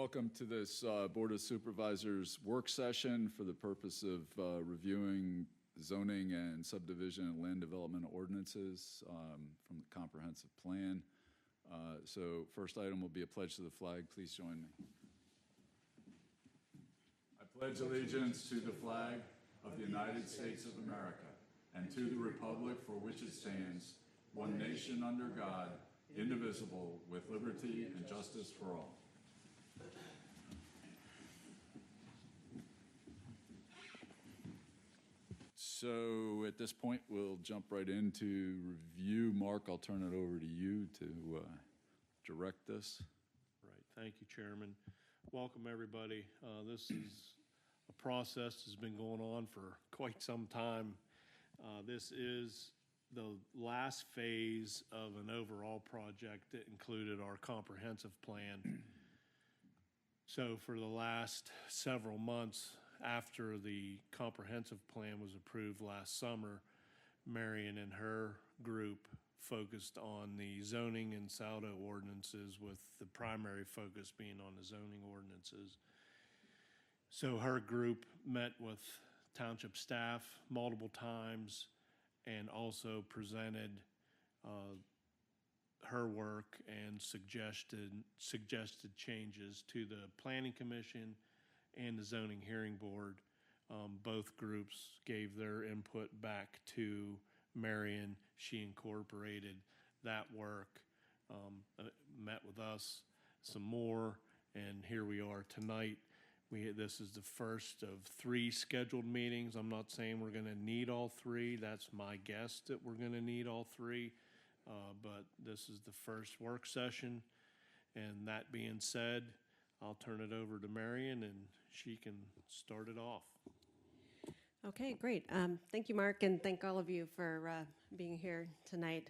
Welcome to this Board of Supervisors work session for the purpose of reviewing zoning and subdivision and land development ordinances from the comprehensive plan. So first item will be a pledge to the flag. Please join me. I pledge allegiance to the flag of the United States of America and to the republic for which it stands, one nation under God, indivisible, with liberty and justice for all. So at this point, we'll jump right into review. Mark, I'll turn it over to you to direct this. Right. Thank you, Chairman. Welcome, everybody. This is a process that's been going on for quite some time. This is the last phase of an overall project that included our comprehensive plan. So for the last several months after the comprehensive plan was approved last summer, Marion and her group focused on the zoning and SALDO ordinances, with the primary focus being on the zoning ordinances. So her group met with Township staff multiple times and also presented her work and suggested changes to the Planning Commission and the Zoning Hearing Board. Both groups gave their input back to Marion. She incorporated that work, met with us some more, and here we are tonight. This is the first of 3 scheduled meetings. I'm not saying we're going to need all 3. That's my guess that we're going to need all 3. But this is the first work session. And that being said, I'll turn it over to Marion and she can start it off. Okay, great. Thank you, Mark, and thank all of you for being here tonight.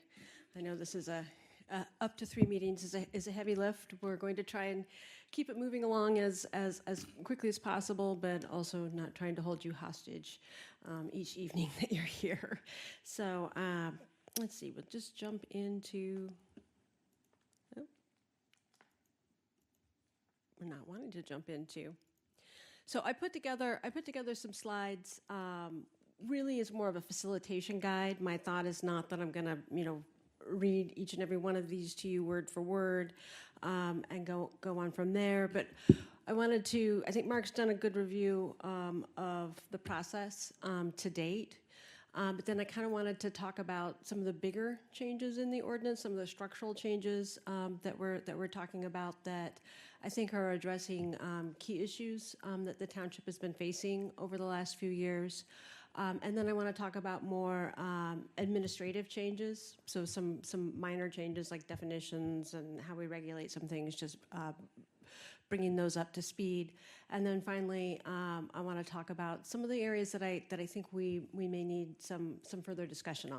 I know this is up to 3 meetings is a heavy lift. We're going to try and keep it moving along as quickly as possible, but also not trying to hold you hostage each evening that you're here. So let's see, we'll just jump into, we're not wanting to jump into. So I put together some slides, really is more of a facilitation guide. My thought is not that I'm gonna, read each and every one of these to you word for word and go on from there. But I think Mark's done a good review of the process to date. But then I kind of wanted to talk about some of the bigger changes in the ordinance, some of the structural changes that we're talking about that I think are addressing key issues that the township has been facing over the last few years. And then I want to talk about more administrative changes, so some minor changes like definitions and how we regulate some things, just bringing those up to speed. And then finally, I want to talk about some of the areas that I think we may need some further discussion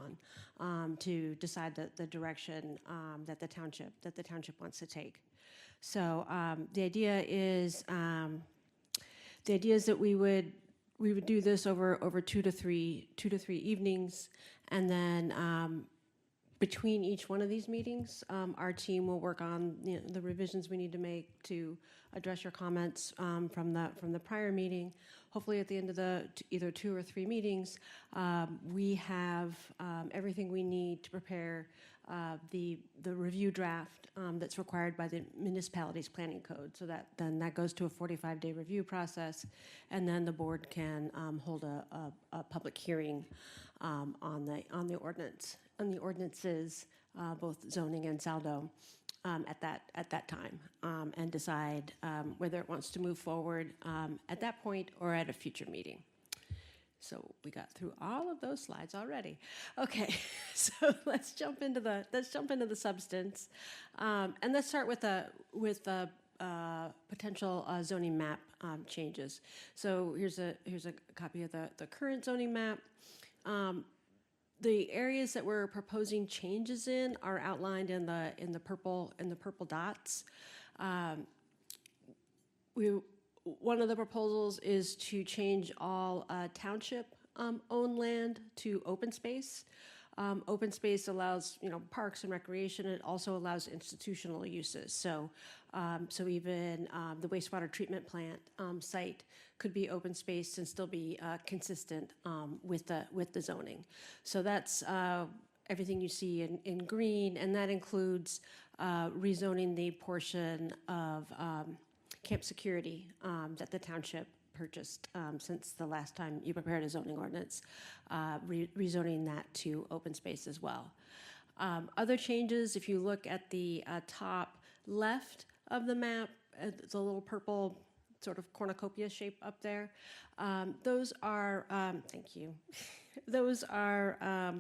on to decide the direction that the township wants to take. So the idea is that we would do this over 2 to 3 evenings, and then between each one of these meetings, our team will work on the revisions we need to make to address your comments from the prior meeting. Hopefully, at the end of the either 2 or 3 meetings, we have everything we need to prepare the review draft that's required by the municipality's planning code. So that goes to a 45-day review process, and then the board can hold a public hearing on the ordinances, both zoning and SALDO, at that time, and decide whether it wants to move forward at that point or at a future meeting. So we got through all of those slides already. Okay, so let's jump into the substance, and let's start with the potential zoning map changes. So here's a copy of the current zoning map. The areas that we're proposing changes in are outlined in the purple dots. One of the proposals is to change all township owned land to open space. Open space allows, parks and recreation. It also allows institutional uses. So even the wastewater treatment plant site could be open space and still be consistent with the zoning. So that's everything you see in green, and that includes rezoning the portion of camp security that the township purchased since the last time you prepared a zoning ordinance, rezoning that to open space as well. Other changes, if you look at the top left of the map, the little purple sort of cornucopia shape up there, those are, thank you, those are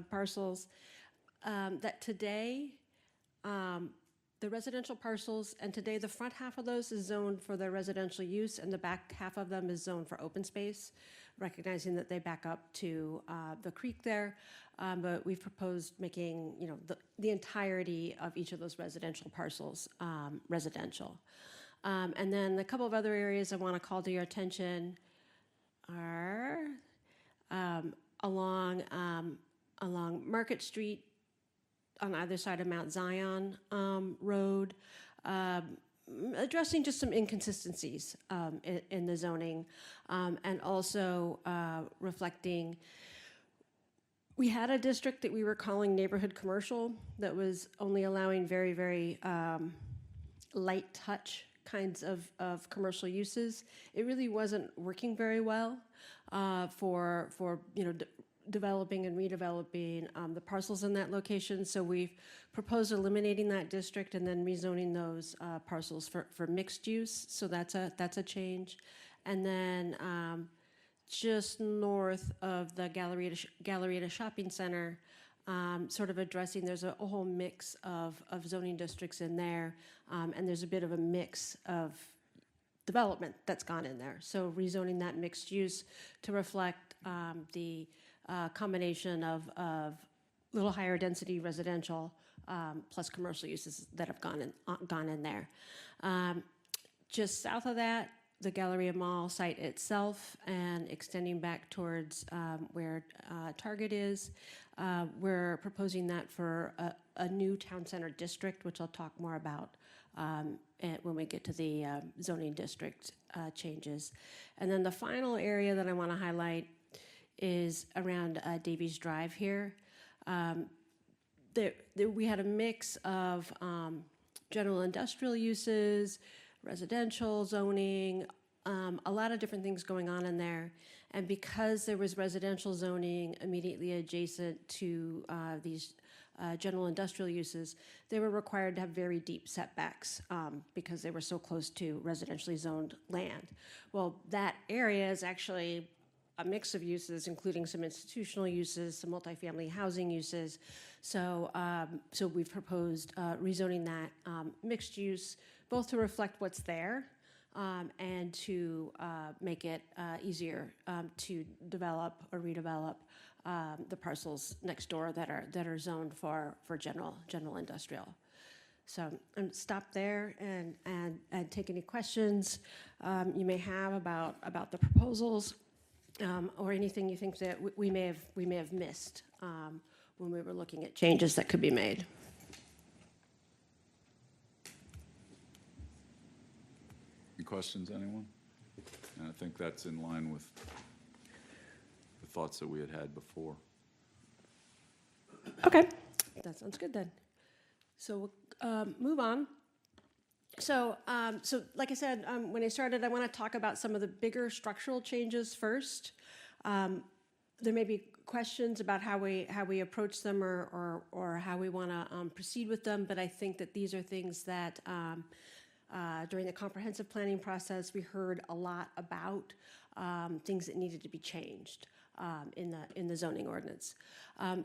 parcels that today, the residential parcels, and today the front half of those is zoned for their residential use, and the back half of them is zoned for open space, recognizing that they back up to the creek there. But we've proposed making, the entirety of each of those residential parcels residential. And then a couple of other areas I want to call to your attention are along Market Street, on either side of Mount Zion Road, addressing just some inconsistencies in the zoning, and also reflecting, we had a district that we were calling neighborhood commercial that was only allowing very, very light touch kinds of commercial uses. It really wasn't working very well for developing and redeveloping the parcels in that location. So we've proposed eliminating that district and then rezoning those parcels for mixed use. So that's a change. And then just north of the Galleria Shopping Center, sort of addressing, there's a whole mix of zoning districts in there, and there's a bit of a mix of development that's gone in there. So rezoning that mixed use to reflect the combination of little higher density residential plus commercial uses that have gone in there. Just south of that, the Galleria Mall site itself, and extending back towards where Target is, we're proposing that for a new town center district, which I'll talk more about when we get to the zoning district changes. And then the final area that I want to highlight is around Davies Drive here. We had a mix of general industrial uses, residential zoning, a lot of different things going on in there. And because there was residential zoning immediately adjacent to these general industrial uses, they were required to have very deep setbacks because they were so close to residentially zoned land. Well, that area is actually a mix of uses, including some institutional uses, some multifamily housing uses. So we've proposed rezoning that mixed use, both to reflect what's there and to make it easier to develop or redevelop the parcels next door that are zoned for general industrial. So I'm stop there and take any questions you may have about the proposals. Or anything you think that we may have missed when we were looking at changes that could be made. Any questions, anyone? And I think that's in line with the thoughts that we had before. Okay, that sounds good then. So we'll move on. So like I said, when I started, I want to talk about some of the bigger structural changes first. There may be questions about how we approach them or how we want to proceed with them, but I think that these are things that during the comprehensive planning process, we heard a lot about things that needed to be changed in the zoning ordinance.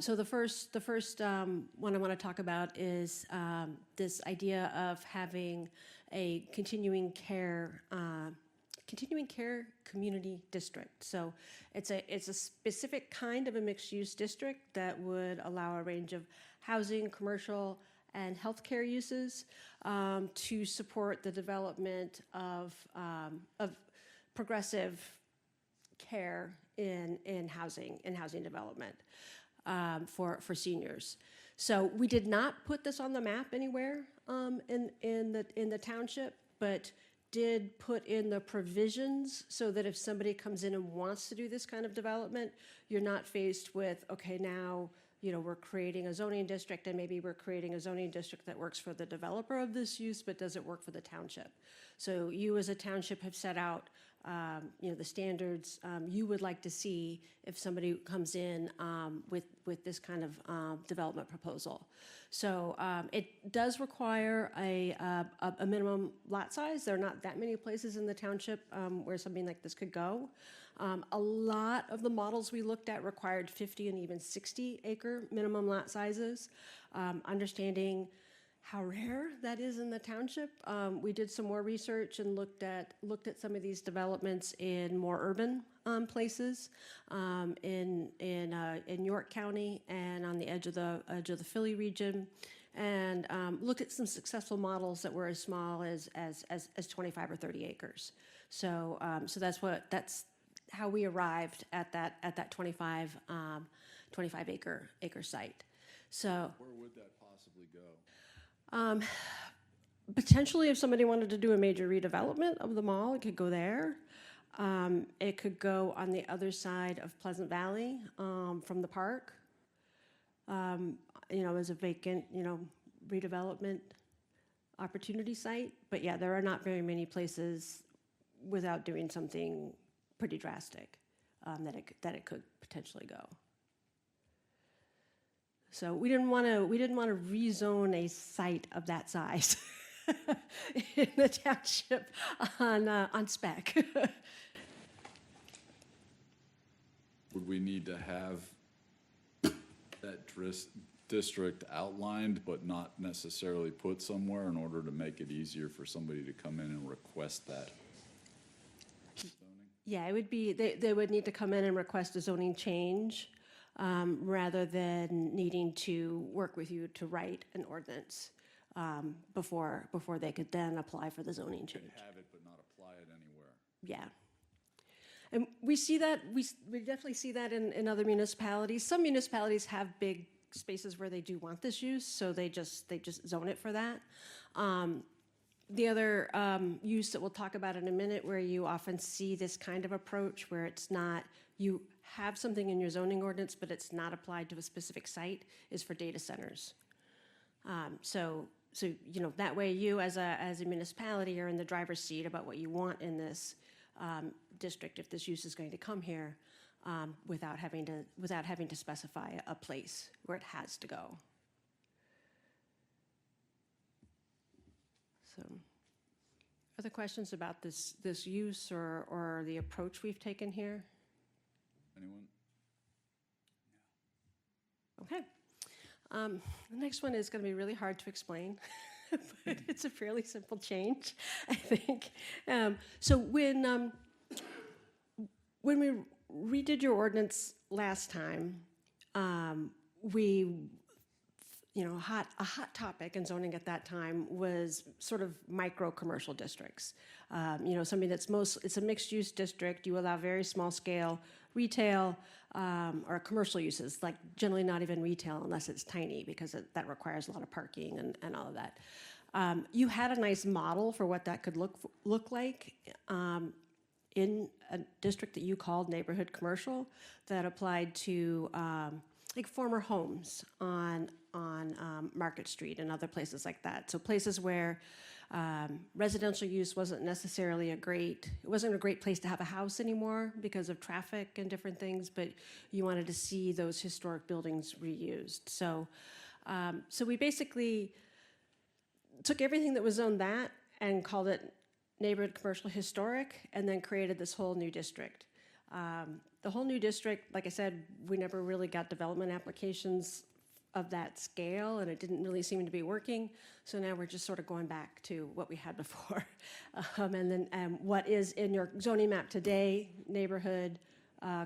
So the first one I want to talk about is this idea of having a continuing care community district. So it's a specific kind of a mixed-use district that would allow a range of housing, commercial, and healthcare uses to support the development of progressive care in housing development. for seniors. So we did not put this on the map anywhere in the township, but did put in the provisions so that if somebody comes in and wants to do this kind of development, you're not faced with, okay, now, you know, we're creating a zoning district and maybe we're creating a zoning district that works for the developer of this use, but does it work for the township? So you as a township have set out, you know, the standards you would like to see if somebody comes in with this kind of development proposal. So it does require a minimum lot size. There are not that many places in the township where something like this could go. A lot of the models we looked at required 50 and even 60 acre minimum lot sizes. Understanding how rare that is in the township, we did some more research and looked at some of these developments in more urban places, in York County and on the edge of the Philly region, and looked at some successful models that were as small as 25 or 30 acres. So that's how we arrived at that 25 acre site. So Where would that possibly go? Potentially, if somebody wanted to do a major redevelopment of the mall, it could go there. It could go on the other side of Pleasant Valley from the park, you know, as a vacant, you know, redevelopment opportunity site. But yeah, there are not very many places without doing something pretty drastic that it could potentially go. So we didn't want to rezone a site of that size in the township on spec. Would we need to have that district outlined but not necessarily put somewhere in order to make it easier for somebody to come in and request that zoning? Yeah, it would be, they would need to come in and request a zoning change rather than needing to work with you to write an ordinance before they could then apply for the zoning change. Could have it but not apply it anywhere. Yeah. And we see that, we definitely see that in other municipalities. Some municipalities have big spaces where they do want this use, so they just zone it for that. The other use that we'll talk about in a minute, where you often see this kind of approach, where it's not, you have something in your zoning ordinance, but it's not applied to a specific site, is for data centers. So you know, that way you as a municipality are in the driver's seat about what you want in this district if this use is going to come here, without having to specify a place where it has to go. So, other questions about this use or the approach we've taken here? Anyone? Okay. The next one is going to be really hard to explain, but it's a fairly simple change, I think. So when we redid your ordinance last time, a hot topic in zoning at that time was sort of micro commercial districts. Something that's it's a mixed use district. You allow very small scale retail or commercial uses, like generally not even retail unless it's tiny, because that requires a lot of parking and all of that. You had a nice model for what that could look like in a district that you called neighborhood commercial, that applied to like former homes on Market Street and other places like that. So places where residential use wasn't necessarily a great place to have a house anymore because of traffic and different things, but you wanted to see those historic buildings reused. So we basically took everything that was zoned that and called it neighborhood commercial historic, and then created this whole new district. The whole new district, like I said, we never really got development applications of that scale, and it didn't really seem to be working. So now we're just sort of going back to what we had before. And then what is in your zoning map today, neighborhood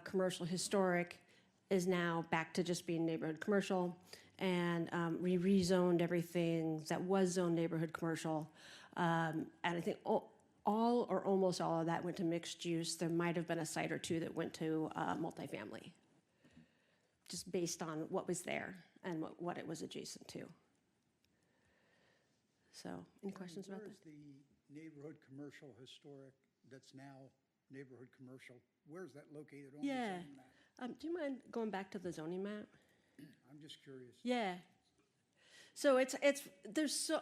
commercial historic, is now back to just being neighborhood commercial. And we rezoned everything that was zoned neighborhood commercial. And I think all or almost all of that went to mixed use. There might have been a site or two that went to multifamily. just based on what was there and what it was adjacent to. So, any questions about that? Where's the neighborhood commercial historic that's now neighborhood commercial? Where's that located on the Yeah. zoning map? Do you mind going back to the zoning map? I'm just curious. Yeah. So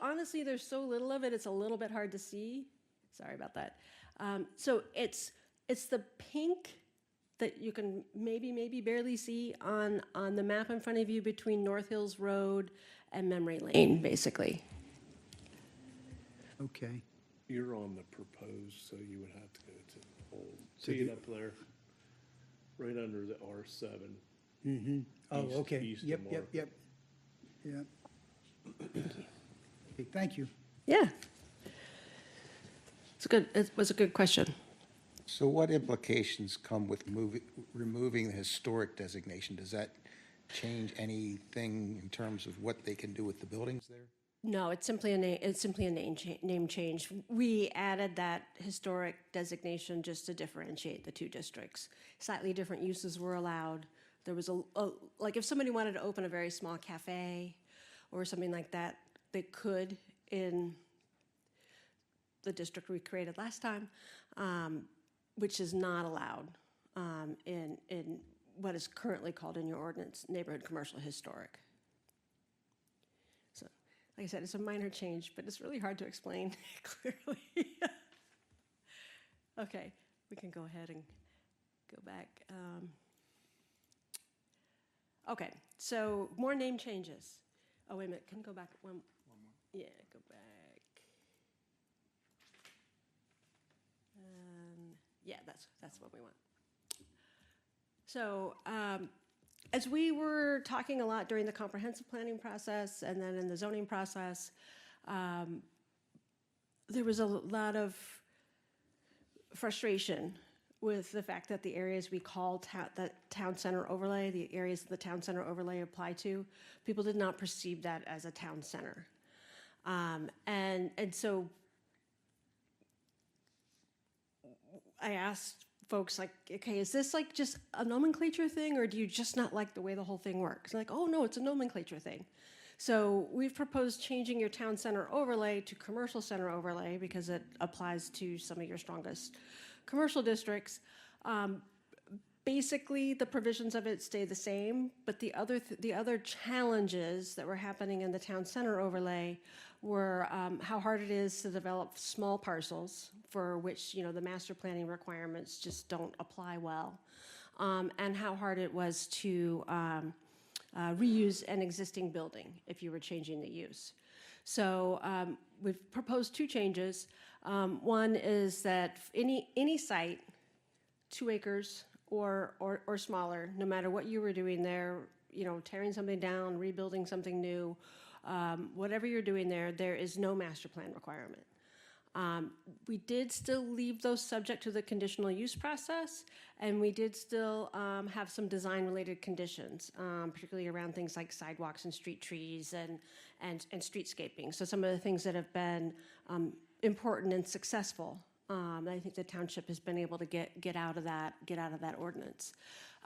honestly, there's so little of it, it's a little bit hard to see. Sorry about that. So it's the pink that you can maybe barely see on the map in front of you between North Hills Road and Memory Lane, basically. Okay. You're on the proposed, so you would have to go to the old. So See it the- up there, right under the R7. Oh, East- okay. east of Yep. Market. Yeah. Okay, thank you. Yeah. It was a good question. So what implications come with removing the historic designation? Does that change anything in terms of what they can do with the buildings there? No, it's simply a name change. We added that historic designation just to differentiate the two districts. Slightly different uses were allowed. There was like if somebody wanted to open a very small cafe or something like that, they could in the district we created last time, which is not allowed in what is currently called in your ordinance neighborhood commercial historic. So, like I said, it's a minor change, but it's really hard to explain clearly. Okay, we can go ahead and go back. Okay, so more name changes. Oh, wait a minute, can you go back one more? Yeah, go back. Yeah, that's what we want. So, as we were talking a lot during the comprehensive planning process and then in the zoning process, there was a lot of frustration with the fact that the areas we call the town center overlay, the areas that the town center overlay apply to, people did not perceive that as a town center. And so I asked folks like, okay, is this like just a nomenclature thing or do you just not like the way the whole thing works? They're like, oh no, it's a nomenclature thing. So we've proposed changing your town center overlay to commercial center overlay because it applies to some of your strongest commercial districts. Basically, the provisions of it stay the same, but the other challenges that were happening in the town center overlay were how hard it is to develop small parcels for which the master planning requirements just don't apply well, and how hard it was to reuse an existing building if you were changing the use. So we've proposed two changes. One is that any site, 2 acres or smaller, no matter what you were doing there, tearing something down, rebuilding something new, whatever you're doing there, there is no master plan requirement. We did still leave those subject to the conditional use process, and we did still have some design-related conditions, particularly around things like sidewalks and street trees and streetscaping. So some of the things that have been important and successful. I think the township has been able to get out of that ordinance.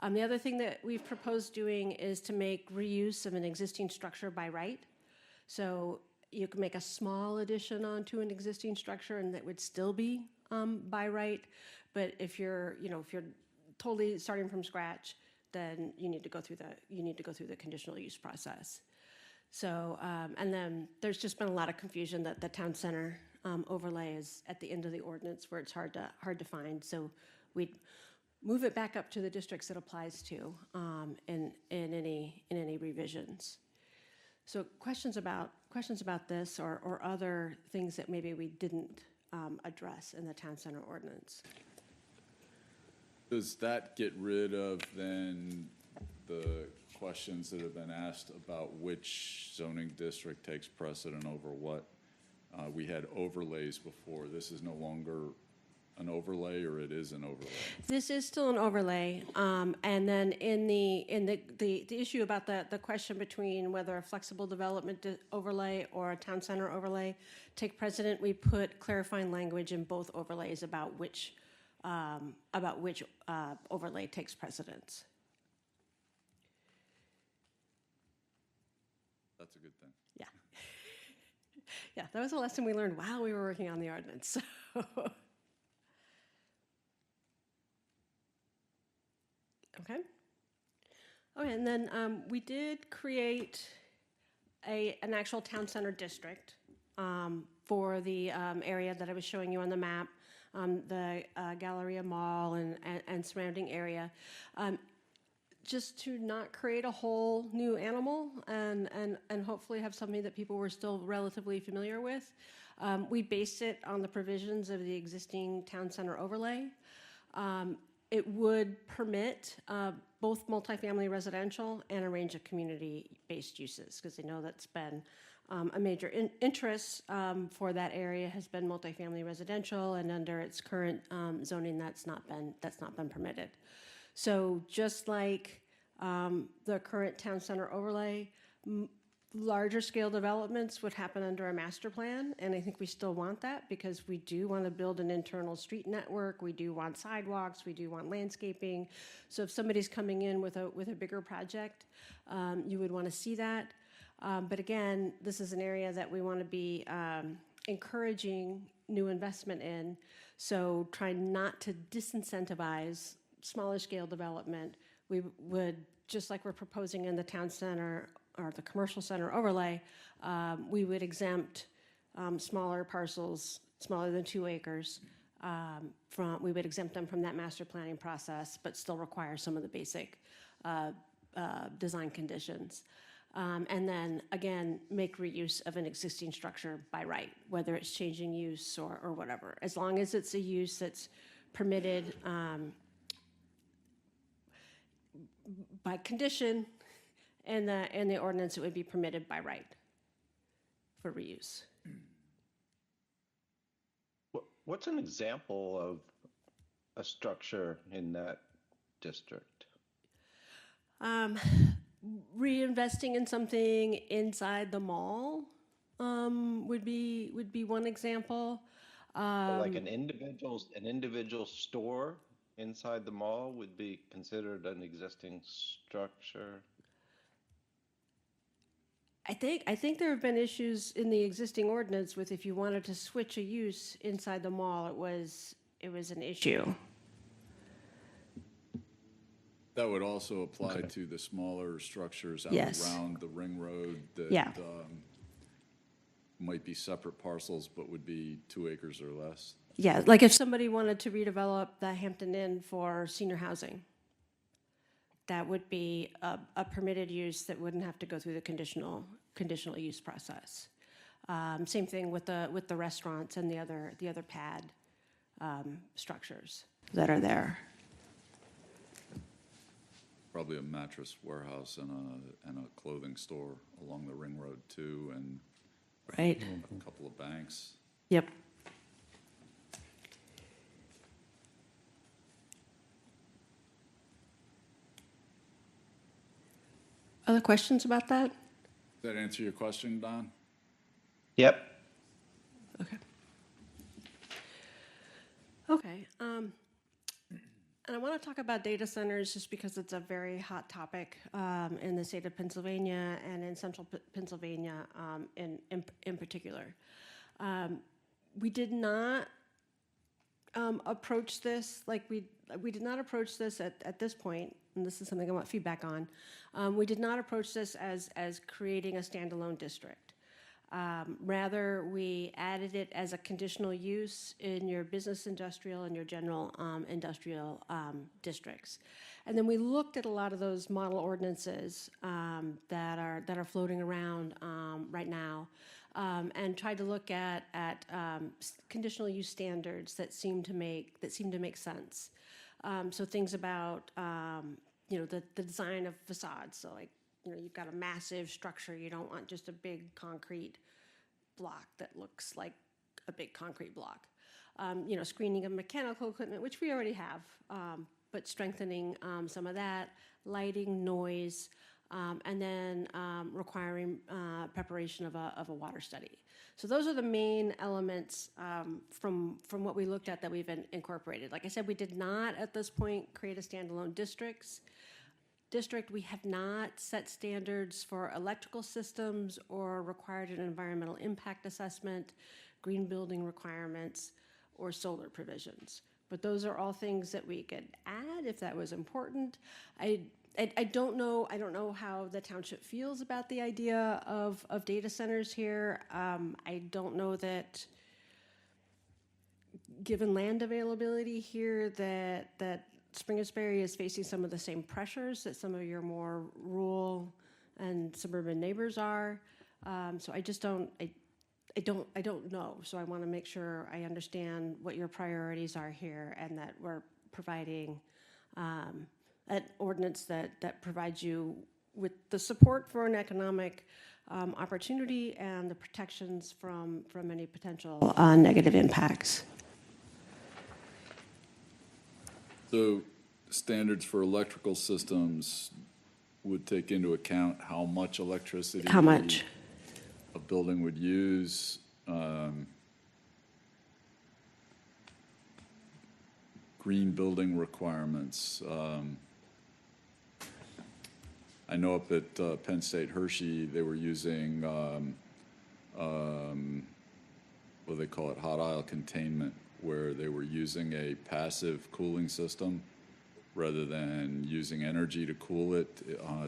The other thing that we've proposed doing is to make reuse of an existing structure by right. So you can make a small addition onto an existing structure, and that would still be by right. But if you're totally starting from scratch, then you need to go through the conditional use process. So and then there's just been a lot of confusion that the town center overlay is at the end of the ordinance where it's hard to find. So we'd move it back up to the districts it applies to in any revisions. So questions about this or other things that maybe we didn't address in the town center ordinance? Does that get rid of then the questions that have been asked about which zoning district takes precedent over what? We had overlays before. This is no longer an overlay, or it is an overlay? This is still an overlay, and then in the issue about the question between whether a flexible development overlay or a town center overlay take precedent, we put clarifying language in both overlays about which overlay takes precedence. that's a good thing. Yeah. Yeah, that was a lesson we learned while we were working on the ordinance. Okay. Okay, and then we did create an actual town center district for the area that I was showing you on the map, the Galleria Mall and surrounding area. Just to not create a whole new animal and hopefully have something that people were still relatively familiar with. We based it on the provisions of the existing town center overlay. It would permit both multifamily residential and a range of community-based uses, because I know that's been a major interest for that area has been multifamily residential, and under its current zoning, that's not been permitted. So just like the current town center overlay, larger scale developments would happen under a master plan, and I think we still want that because we do want to build an internal street network, we do want sidewalks, we do want landscaping. So if somebody's coming in with a bigger project, you would want to see that. But again, this is an area that we want to be encouraging new investment in, so try not to disincentivize smaller scale development. We would, just like we're proposing in the town center or the commercial center overlay, we would exempt smaller parcels, smaller than 2 acres, we would exempt them from that master planning process, but still require some of the basic design conditions. And then, again, make reuse of an existing structure by right, whether it's changing use or whatever. As long as it's a use that's permitted by condition, in the ordinance, it would be permitted by right for reuse. What's an example of a structure in that district? Reinvesting in something inside the mall would be one example. So like an individual store inside the mall would be considered an existing structure? I think there have been issues in the existing ordinance with if you wanted to switch a use inside the mall, it was an issue. That would also apply to the smaller structures out Yes. around the ring road that Yeah. Might be separate parcels, but would be 2 acres or less. Yeah, like if somebody wanted to redevelop the Hampton Inn for senior housing, that would be a permitted use that wouldn't have to go through the conditional use process. Same thing with the restaurants and the other pad structures that are there. Probably a mattress warehouse and a clothing store along the ring road too, and Right. a couple of banks. Yep. Other questions about that? Does that answer your question, Don? Yep. Okay. Okay. And I want to talk about data centers just because it's a very hot topic in the state of Pennsylvania and in central Pennsylvania in particular. We did not approach this like we did not approach this at this point, and this is something I want feedback on. We did not approach this as creating a standalone district. Rather, we added it as a conditional use in your business industrial and your general industrial districts. And then we looked at a lot of those model ordinances that are floating around right now and tried to look at conditional use standards that seem to make sense. So things about the design of facades. So like, you've got a massive structure. You don't want just a big concrete block that looks like a big concrete block. Screening of mechanical equipment, which we already have, but strengthening some of that, lighting, noise, and then requiring preparation of a water study. So those are the main elements from what we looked at that we've incorporated. Like I said, we did not at this point create a standalone districts. district, we have not set standards for electrical systems or required an environmental impact assessment, green building requirements, or solar provisions. But those are all things that we could add if that was important. I don't know how the township feels about the idea of data centers here. I don't know that, given land availability here, that Springettsbury is facing some of the same pressures that some of your more rural and suburban neighbors are. So I just don't know. So I want to make sure I understand what your priorities are here, and that we're providing an ordinance that provides you with the support for an economic opportunity and the protections from any potential negative impacts. So standards for electrical systems would take into account how much electricity How much? a building would use. Green building requirements. I know up at Penn State Hershey, they were using, what they call it, hot aisle containment, where they were using a passive cooling system rather than using energy to cool it.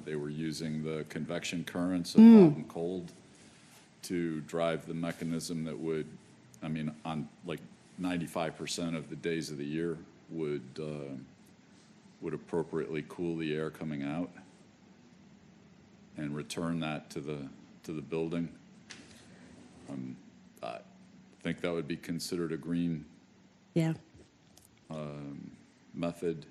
They were using the convection currents of hot and cold to drive the mechanism that would, I mean, on like 95% of the days of the year would appropriately cool the air coming out and return that to the building. I think that would be considered a green Yeah. method.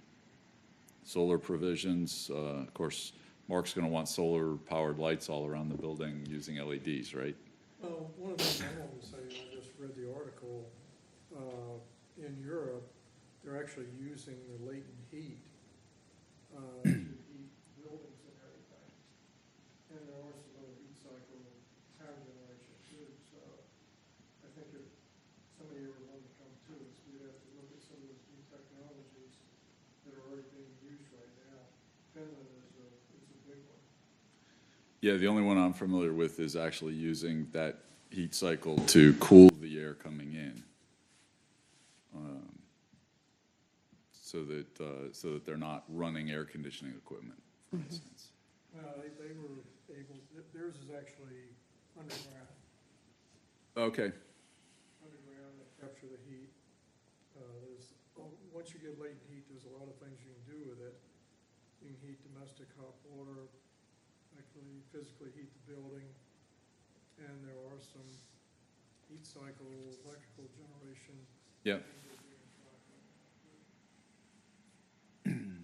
Solar provisions, of course, Mark's going to want solar-powered lights all around the building using LEDs, right? Well, one of the things I wanted to say, and I just read the article, in Europe, they're actually using the latent heat to heat buildings and everything. And there are some other heat cycle power generation too, so I think if somebody ever wanted to come to us, we'd have to look at some of those new technologies that are already being used right now. Finland is a big one. Yeah, the only one I'm familiar with is actually using that heat cycle to cool the air coming in. So that they're not running air conditioning equipment, for instance. Well, they were able, theirs is actually underground. Okay, Underground, they capture the heat. Once you get latent heat, there's a lot of things you can do with it. You can heat domestic hot water, actually physically heat the building. And there are some heat cycle, electrical generation. yeah. things that are being tried right now.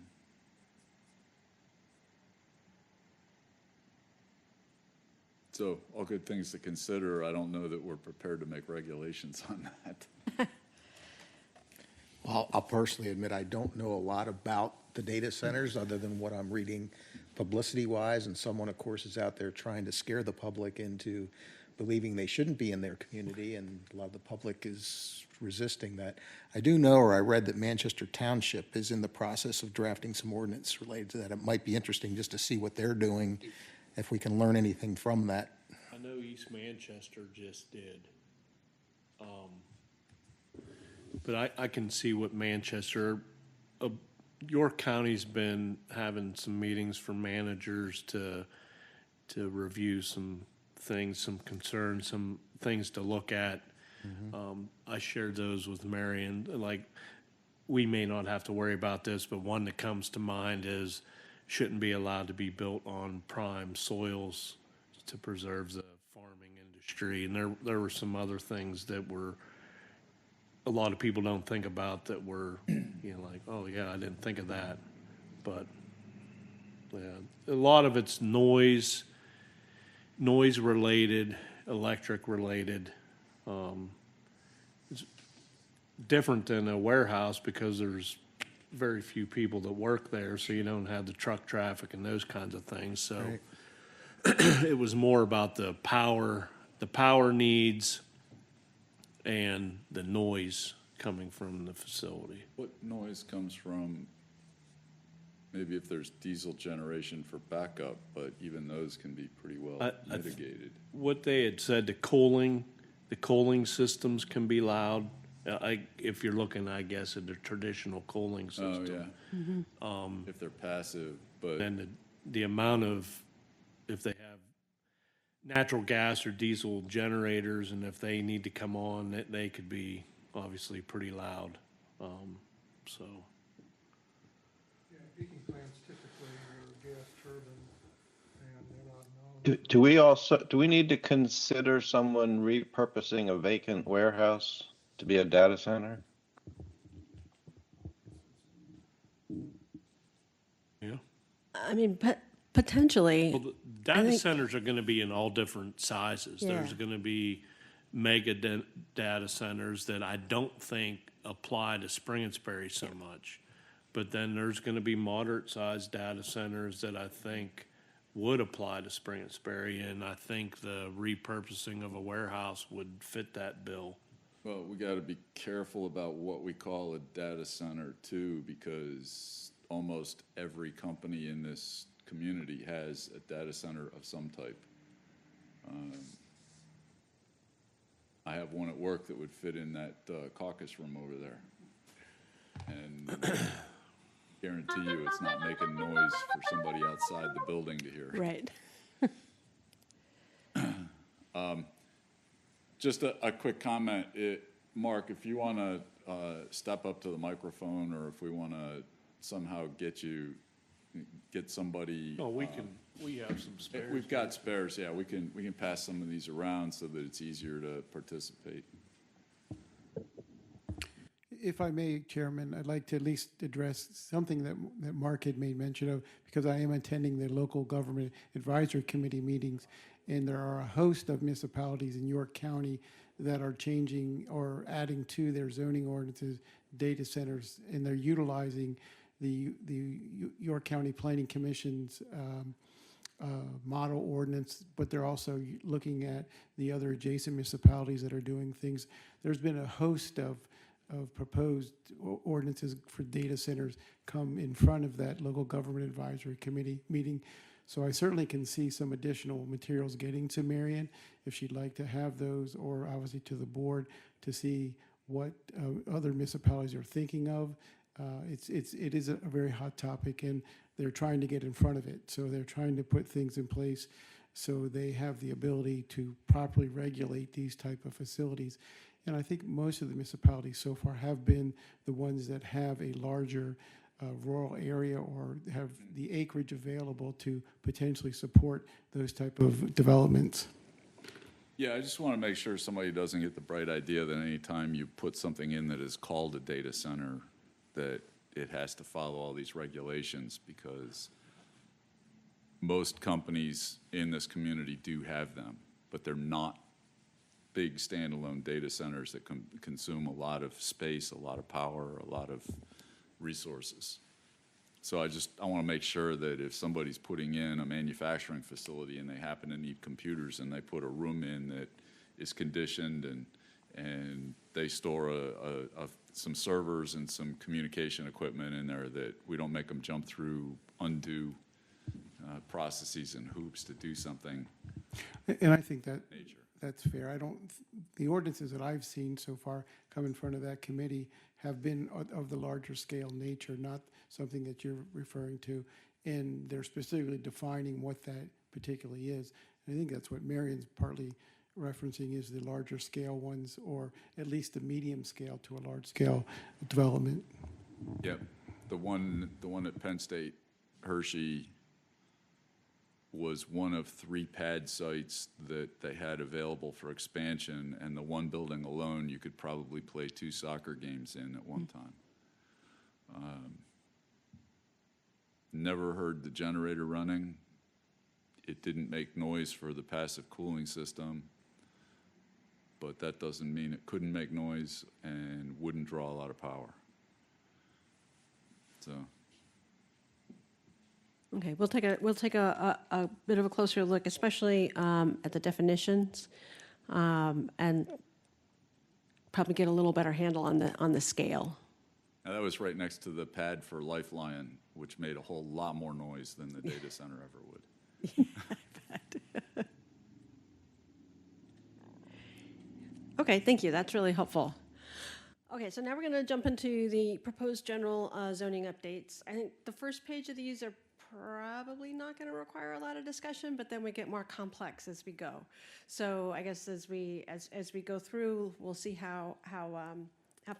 So all good things to consider. I don't know that we're prepared to make regulations on that. Well, I'll personally admit I don't know a lot about the data centers other than what I'm reading publicity-wise, and someone, of course, is out there trying to scare the public into believing they shouldn't be in their community, and a lot of the public is resisting that. I do know, or I read, that Manchester Township is in the process of drafting some ordinance related to that. It might be interesting just to see what they're doing, if we can learn anything from that. I know East Manchester just did. But I can see what Manchester, York County's been having some meetings for managers to review some things, some concerns, some things to look at. I shared those with Marion. Like, we may not have to worry about this, but one that comes to mind is shouldn't be allowed to be built on prime soils to preserve the farming industry. And there were some other things that were, a lot of people don't think about that were, like, oh yeah, I didn't think of that. But yeah, a lot of it's noise related, electric related. It's different than a warehouse because there's very few people that work there, so you don't have the truck traffic and those kinds of things. So it was more about the power needs and the noise coming from the facility. What noise comes from maybe if there's diesel generation for backup, but even those can be pretty well mitigated. What they had said, the cooling systems can be loud. If you're looking, I guess, at the traditional cooling Oh, system. yeah. If they're passive, but, And the amount of, if they have natural gas or diesel generators, and if they need to come on, they could be obviously pretty loud. So, Yeah, peaking plants typically are gas turbine, and they're not known. Do we need to consider someone repurposing a vacant warehouse to be a data center? yeah. I mean, potentially. Well, the data think- centers are gonna be in all different sizes. There's Yeah. gonna be mega data centers that I don't think apply to Springettsbury so much. But then there's gonna be moderate-sized data centers that I think would apply to Springettsbury, and I think the repurposing of a warehouse would fit that bill. well, we gotta be careful about what we call a data center too, because almost every company in this community has a data center of some type. I have one at work that would fit in that caucus room over there. And guarantee you it's not making noise for somebody outside the building to hear. Right. Just a quick comment. Mark, if you want to step up to the microphone, or if we want to somehow get somebody. Oh, we have some spares. We've got spares, yeah. We can pass some of these around so that it's easier to participate. If I may, Chairman, I'd like to at least address something that Mark had made mention of, because I am attending the local government advisory committee meetings, and there are a host of municipalities in York County that are changing or adding to their zoning ordinances data centers, and they're utilizing the York County Planning Commission's model ordinance, but they're also looking at the other adjacent municipalities that are doing things. There's been a host of proposed ordinances for data centers come in front of that local government advisory committee meeting. So I certainly can see some additional materials getting to Marion if she'd like to have those, or obviously to the board to see what other municipalities are thinking of. It is a very hot topic, and they're trying to get in front of it. So they're trying to put things in place so they have the ability to properly regulate these type of facilities. And I think most of the municipalities so far have been the ones that have a larger rural area or have the acreage available to potentially support those type of developments. Yeah, I just want to make sure somebody doesn't get the bright idea that anytime you put something in that is called a data center, that it has to follow all these regulations, because most companies in this community do have them, but they're not big standalone data centers that consume a lot of space, a lot of power, a lot of resources. So I want to make sure that if somebody's putting in a manufacturing facility and they happen to need computers and they put a room in that is conditioned and they store some servers and some communication equipment in there, that we don't make them jump through undue processes and hoops to do something And I think that nature. that's fair. The ordinances that I've seen so far come in front of that committee have been of the larger scale nature, not something that you're referring to. And they're specifically defining what that particularly is. And I think that's what Marion's partly referencing, is the larger scale ones, or at least the medium scale to a large scale development. Yep. The one at Penn State, Hershey, was one of 3 pad sites that they had available for expansion, and the one building alone, you could probably play 2 soccer games in at one time. Never heard the generator running. It didn't make noise for the passive cooling system, but that doesn't mean it couldn't make noise and wouldn't draw a lot of power. So. Okay, we'll take a bit of a closer look, especially at the definitions, and probably get a little better handle on the scale. And that was right next to the pad for Lifeline, which made a whole lot more noise than the data center ever would. Okay, thank you. That's really helpful. Okay, so now we're going to jump into the proposed general zoning updates. I think the first page of these are probably not going to require a lot of discussion, but then we get more complex as we go. So I guess as we go through, we'll see how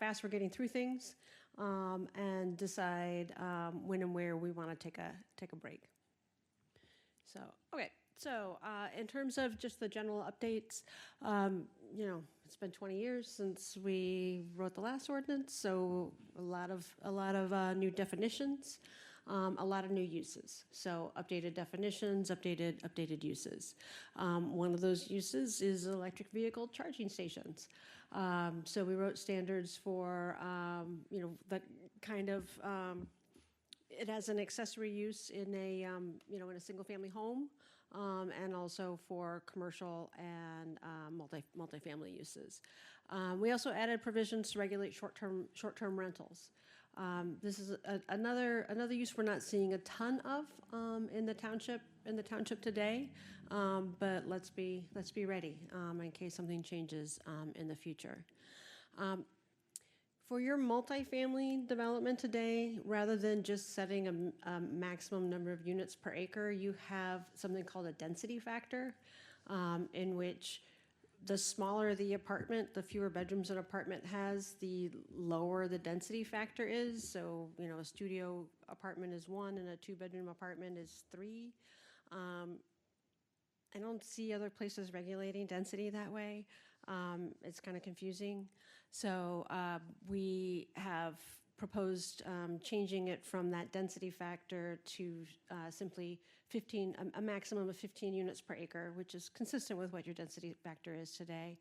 fast we're getting through things, and decide when and where we want to take a break. So okay. So in terms of just the general updates, it's been 20 years since we wrote the last ordinance, so a lot of new definitions, a lot of new uses. So updated definitions, updated uses. One of those uses is electric vehicle charging stations. So we wrote standards for that kind of. It has an accessory use in in a single-family home. And also for commercial and multifamily uses. We also added provisions to regulate short-term rentals. This is another use we're not seeing a ton of in the township today, but let's be ready in case something changes in the future. For your multifamily development today, rather than just setting a maximum number of units per acre, you have something called a density factor, in which the smaller the apartment, the fewer bedrooms an apartment has, the lower the density factor is. So, a studio apartment is 1 and a 2-bedroom apartment is 3. I don't see other places regulating density that way. It's kind of confusing. So we have proposed changing it from that density factor to simply a maximum of 15 units per acre, which is consistent with what your density factor is today.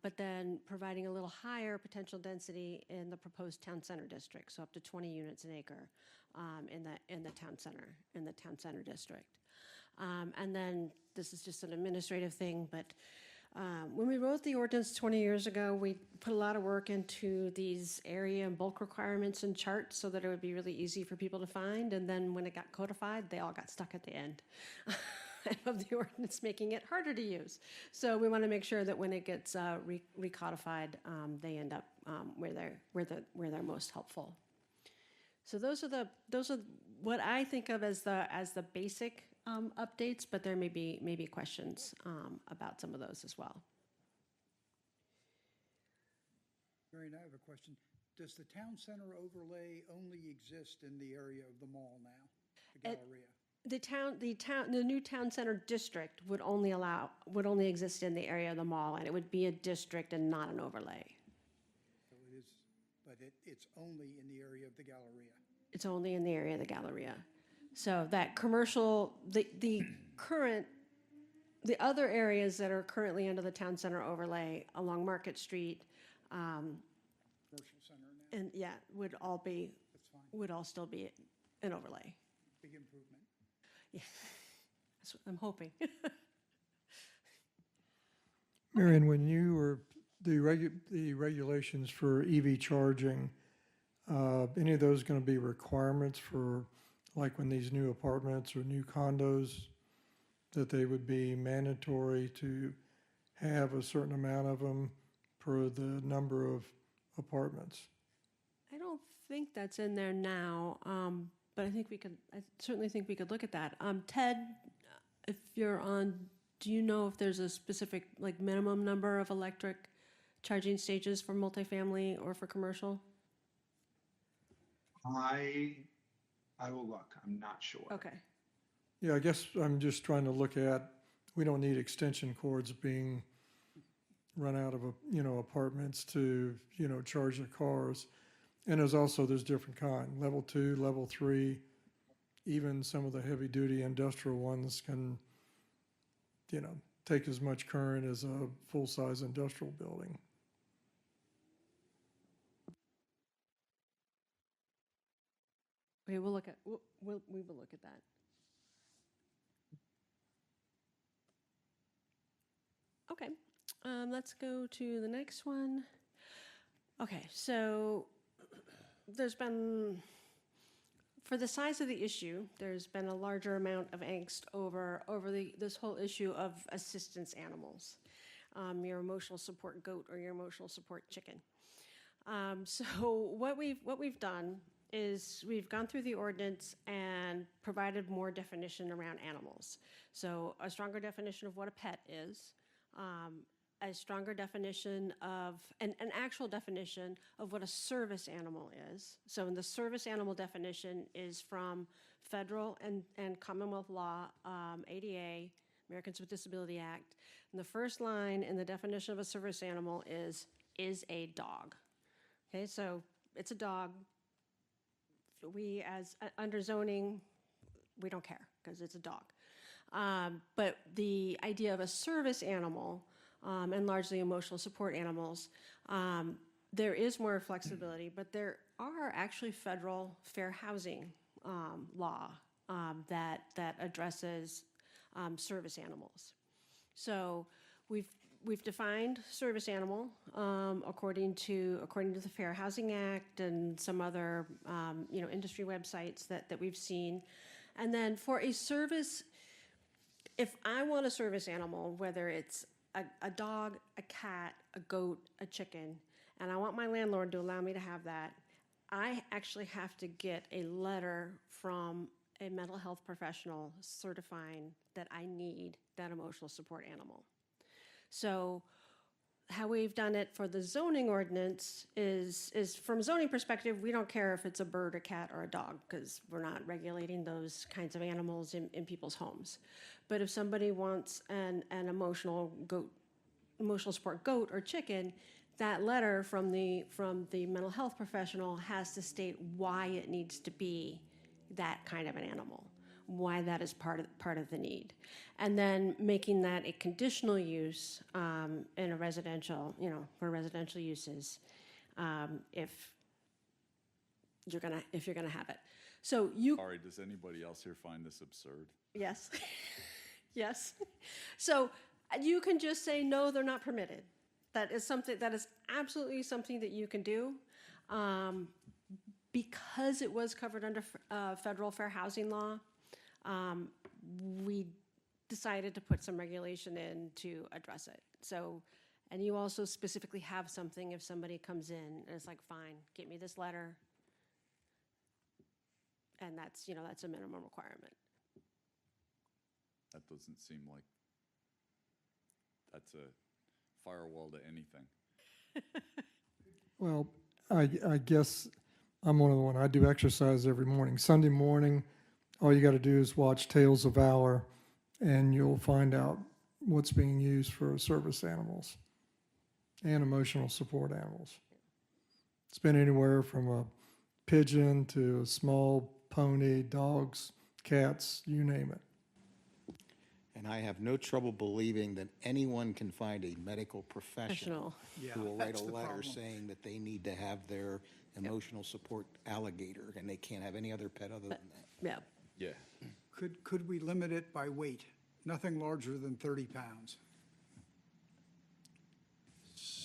But then providing a little higher potential density in the proposed town center district, so up to 20 units an acre in the town center district. And then this is just an administrative thing, but when we wrote the ordinance 20 years ago, we put a lot of work into these area and bulk requirements and charts so that it would be really easy for people to find. And then when it got codified, they all got stuck at the end of the ordinance, making it harder to use. So we want to make sure that when it gets recodified, they end up where they're most helpful. So those are what I think of as the basic updates, but there may be questions about some of those as well. Marion, I have a question. Does the town center overlay only exist in the area of the mall now, the Galleria? The new town center district would only exist in the area of the mall, and it would be a district and not an overlay. So it is, but it's only in the area of the Galleria. It's only in the area of the Galleria. So that commercial, the other areas that are currently under the town center overlay along Market Street, Commercial center now. and would all still be an overlay. Big improvement. Yeah, that's what I'm hoping. Marion, when you were, the regulations for EV charging, any of those going to be requirements for, like when these new apartments or new condos, that they would be mandatory to have a certain amount of them per the number of apartments? I don't think that's in there now, but I certainly think we could look at that. Ted, if you're on, do you know if there's a specific minimum number of electric charging stages for multifamily or for commercial? I will look. I'm not sure. Okay. Yeah, I guess I'm just trying to look at, we don't need extension cords being run out of, apartments to, charge their cars. And there's different kind, level 2, level 3, even some of the heavy duty industrial ones can, take as much current as a full-size industrial building. Okay, we will look at that. Okay, let's go to the next one. Okay, so there's been, for the size of the issue, there's been a larger amount of angst over this whole issue of assistance animals, your emotional support goat or your emotional support chicken. So what we've done is we've gone through the ordinance and provided more definition around animals. So a stronger definition of what a pet is, a stronger definition of, an actual definition of what a service animal is. So in the service animal definition is from federal and Commonwealth law, ADA, Americans with Disability Act. And the first line in the definition of a service animal is a dog. Okay, so it's a dog. We, as under zoning, we don't care because it's a dog. But the idea of a service animal and largely emotional support animals, there is more flexibility, but there are actually federal fair housing law that addresses service animals. So we've defined service animal according to the Fair Housing Act and some other industry websites that we've seen. And then for a service, if I want a service animal, whether it's a dog, a cat, a goat, a chicken, and I want my landlord to allow me to have that, I actually have to get a letter from a mental health professional certifying that I need that emotional support animal. So how we've done it for the zoning ordinance is from a zoning perspective, we don't care if it's a bird, a cat, or a dog, because we're not regulating those kinds of animals in people's homes. But if somebody wants an emotional support goat or chicken, that letter from the mental health professional has to state why it needs to be that kind of an animal, why that is part of the need, and then making that a conditional use in a residential, for residential uses, if you're gonna have it. So you. Sorry, does anybody else here find this absurd? Yes, yes. So you can just say no, they're not permitted. That is absolutely something that you can do. Because it was covered under federal fair housing law, we decided to put some regulation in to address it. So, and you also specifically have something if somebody comes in and it's like, fine, get me this letter. And that's a minimum requirement. That doesn't seem like that's a firewall to anything. Well, I guess I'm one of the one, I do exercise every morning. Sunday morning, all you got to do is watch Tales of Valor, and you'll find out what's being used for service animals and emotional support animals. It's been anywhere from a pigeon to a small pony, dogs, cats, you name it. And I have no trouble believing that anyone can find a medical professional Yeah, who will write that's a the letter problem. saying that they need to have their emotional support alligator and they can't have any other pet other than that. Yeah. Yeah. Could we limit it by weight? Nothing larger than 30 pounds.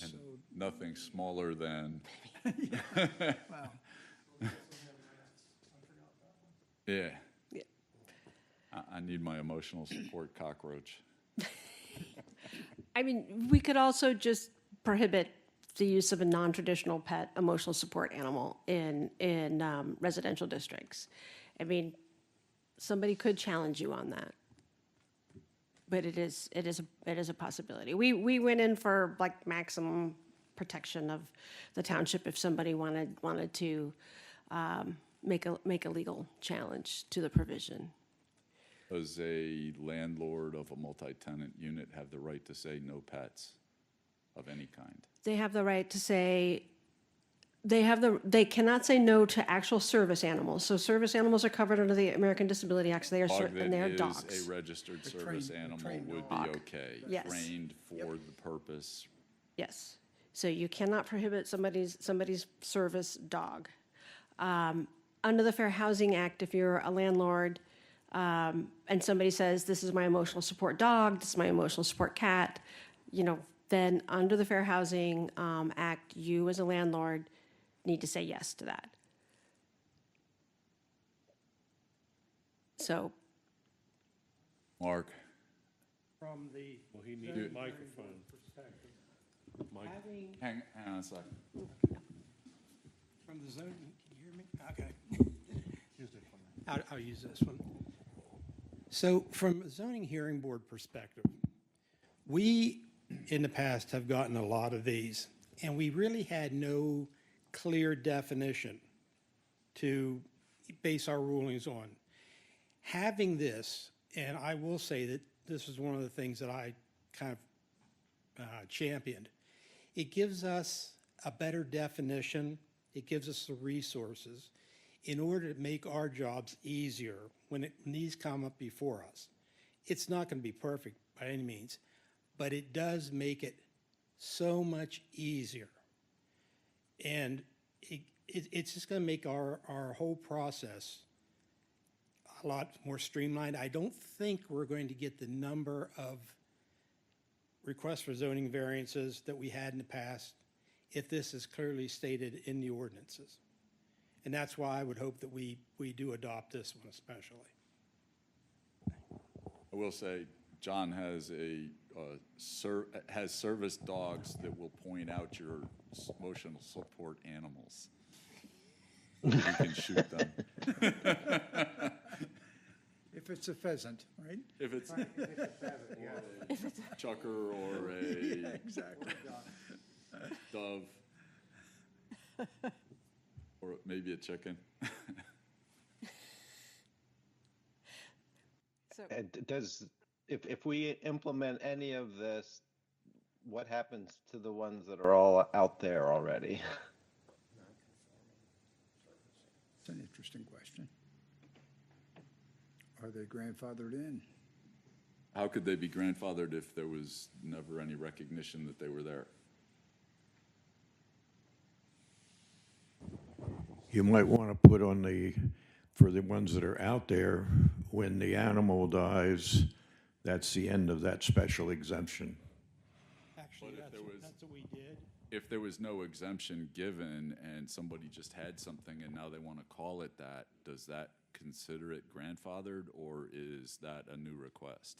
And So, nothing smaller than, well, yeah. Yeah. I need my emotional support cockroach. I mean, we could also just prohibit the use of a non-traditional pet emotional support animal in residential districts. I mean, somebody could challenge you on that, but it is a possibility. We went in for like maximum protection of the township if somebody wanted to make a legal challenge to the provision. Does a landlord of a multi-tenant unit have the right to say no pets of any kind? They have the right to say, they cannot say no to actual service animals. So service animals are covered under the American Disability Act, so they are, Dog and they are that dogs. is a registered service animal trained would dog. be okay. Yes. Trained for the purpose. Yes. So you cannot prohibit somebody's service dog. Under the Fair Housing Act, if you're a landlord and somebody says, this is my emotional support dog, this is my emotional support cat, then under the Fair Housing Act, you as a landlord need to say yes to that. So, Mark? From the Well, he needs a microphone. perspective, Mike. having, Hang on a second. from the zoning, can you hear me? Okay. I'll use this one. So from a zoning hearing board perspective, we, in the past, have gotten a lot of these, and we really had no clear definition to base our rulings on. Having this, and I will say that this is one of the things that I kind of championed, it gives us a better definition, it gives us the resources in order to make our jobs easier when these come up before us. It's not going to be perfect by any means, but it does make it so much easier. And it's just going to make our whole process a lot more streamlined. I don't think we're going to get the number of requests for zoning variances that we had in the past if this is clearly stated in the ordinances. And that's why I would hope that we do adopt this one especially. I will say, John has has service dogs that will point out your emotional support animals. You can shoot them. If it's a pheasant, right? If it's a chucker or a Exactly. dove, or maybe a chicken. so If we implement any of this, what happens to the ones that are all out there already? It's an interesting question. Are they grandfathered in? How could they be grandfathered if there was never any recognition that they were there? You might want to put on for the ones that are out there, when the animal dies, that's the end of that special exemption. Actually, But if there was- that's what we did. If there was no exemption given and somebody just had something and now they want to call it that, does that consider it grandfathered, or is that a new request?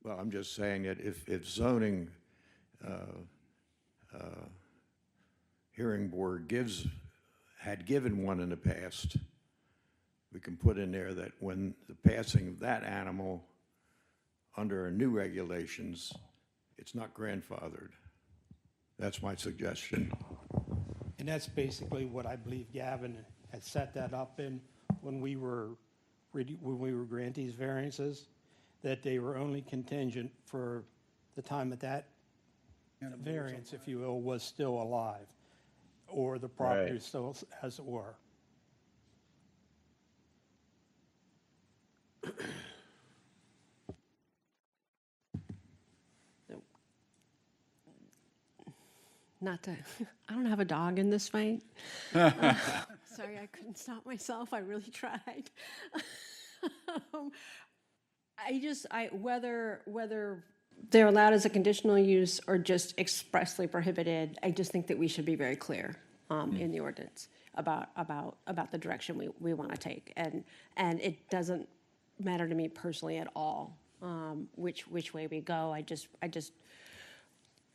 Well, I'm just saying that if zoning hearing board had given one in the past, we can put in there that when the passing of that animal under new regulations, it's not grandfathered. That's my suggestion. And that's basically what I believe Gavin had set that up in when we were granting these variances, that they were only contingent for the time that variance, if you will, was still alive, or the property Right. still as it were. not to, I don't have a dog in this fight. Sorry, I couldn't stop myself. I really tried. Whether they're allowed as a conditional use or just expressly prohibited, I just think that we should be very clear in the ordinance about the direction we want to take. And it doesn't matter to me personally at all which way we go.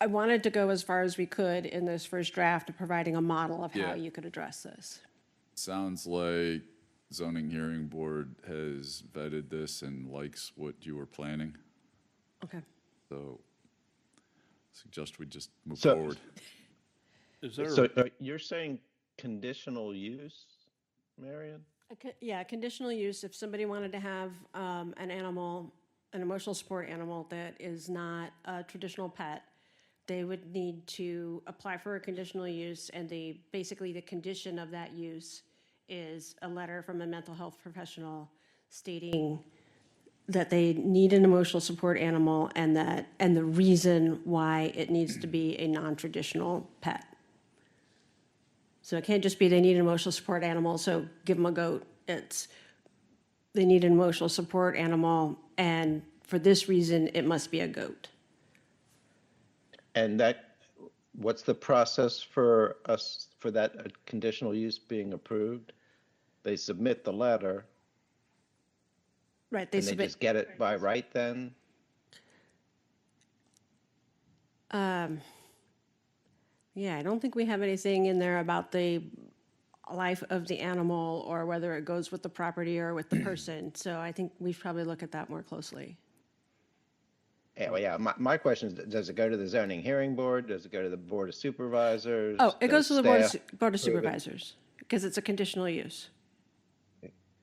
I wanted to go as far as we could in this first draft of providing a model of how Yeah. you could address this. Sounds like zoning hearing board has vetted this and likes what you were planning, Okay. so suggest we just move So- forward. Is there, So you're saying conditional use, Marion? Yeah, conditional use, if somebody wanted to have an animal, an emotional support animal that is not a traditional pet, they would need to apply for a conditional use, and basically the condition of that use is a letter from a mental health professional stating that they need an emotional support animal and the reason why it needs to be a non-traditional pet. So it can't just be they need an emotional support animal, so give them a goat. It's they need an emotional support animal, and for this reason, it must be a goat. And what's the process for that conditional use being approved? They submit the letter, Right, they And they submit, just get it by right then? yeah, I don't think we have anything in there about the life of the animal or whether it goes with the property or with the person. So I think we should probably look at that more closely. Yeah, well, yeah, my question is, does it go to the zoning hearing board? Does it go to the board of supervisors? Oh, it goes Does to the Board of staff Board of approve it? Supervisors because it's a conditional use.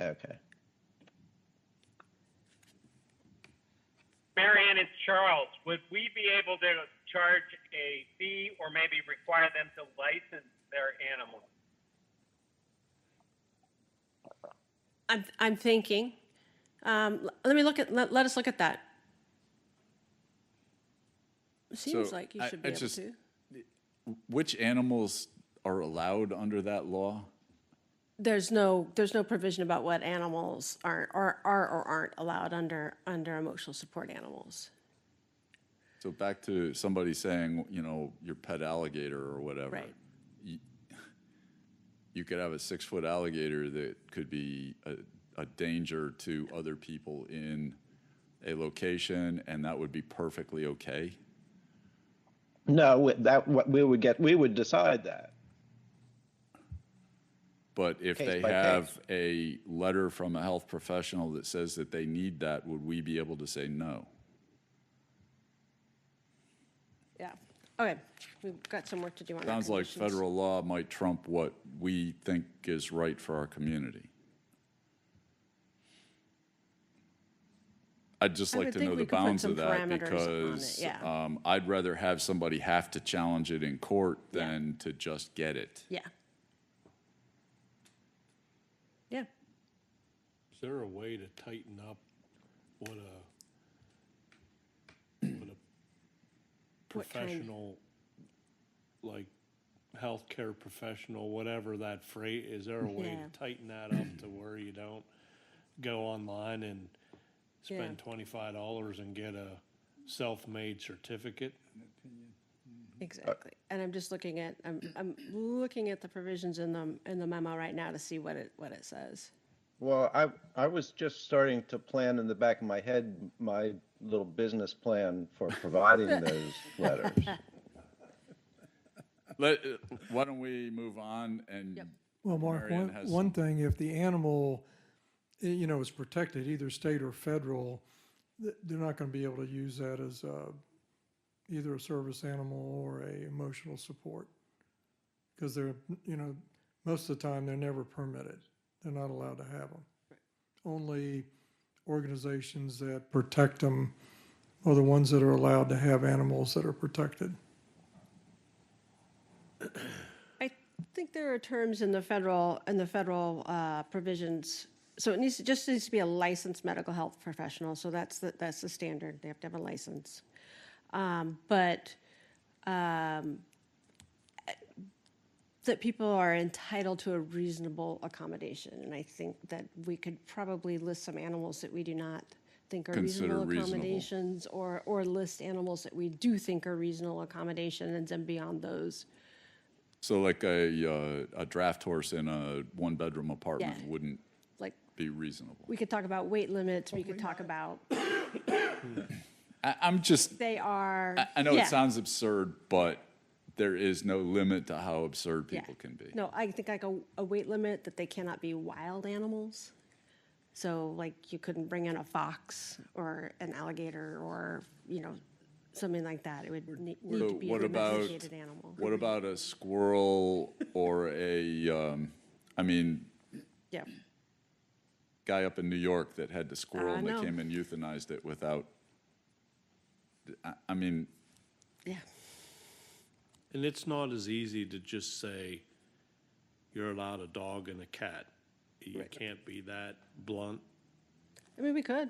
Okay. Marion, it's Charles. Would we be able to charge a fee or maybe require them to license their animals? I'm thinking. Let us look at that. Seems So like you I- should I be able just- to. Which animals are allowed under that law? There's no provision about what animals are or aren't allowed under emotional support animals. So back to somebody saying, you know, your pet alligator or whatever. Right. You could have a 6-foot alligator that could be a danger to other people in a location, and that would be perfectly okay. No, what we would decide that. But if Case they by have case. a letter from a health professional that says that they need that, would we be able to say no? Yeah. Okay. We've got some work to do on that. Sounds like conditions. federal law might trump what we think is right for our community. I'd just I like would to think know we the could put bounds some of that parameters on it, because yeah. I'd rather have somebody have to challenge it in court Yeah. than to just get it. Yeah. Yeah. Is there a way to tighten up what a What kind? professional, like healthcare professional, whatever that phrase, is there a way Yeah. to tighten that up to where you don't go online and spend $25 and get a self-made certificate? Exactly. And I'm just looking at I'm looking at the provisions in the memo right now to see what it says. Well, I was just starting to plan in the back of my head my little business plan for providing those letters. Why don't we move on and Yep. Well, Mark, Marion has one thing, if the animal, you know, is protected, either state or federal, they're not going to be able to use that as either a service animal or a emotional support. Because they're, you know, most of the time, they're never permitted. They're not allowed to have them. Only organizations that protect them are the ones that are allowed to have animals that are protected. I think there are terms in the federal provisions. So it needs to be a licensed medical health professional. So that's the standard. They have to have a license. That people are entitled to a reasonable accommodation. And I think that we could probably list some animals that we do not think are Consider reasonable reasonable. accommodations or list animals that we do think are reasonable accommodations and then beyond those. So like a draft horse in a 1-bedroom apartment Yeah. wouldn't Like, be reasonable. we could talk about weight limits, we could talk about, I'm just, they are. I know yeah. it sounds absurd, but there is no limit to how absurd Yeah. people can be. No, I think like a weight limit that they cannot be wild animals. So like you couldn't bring in a fox or an alligator or, you know, something like that. It would need So to be a what about- domesticated animal. What about a squirrel or Yeah, guy up in New York that had the squirrel and they know. came and euthanized it without, I mean, yeah. And it's not as easy to just say, you're allowed a dog and a cat. You can't be that blunt. I mean, we could.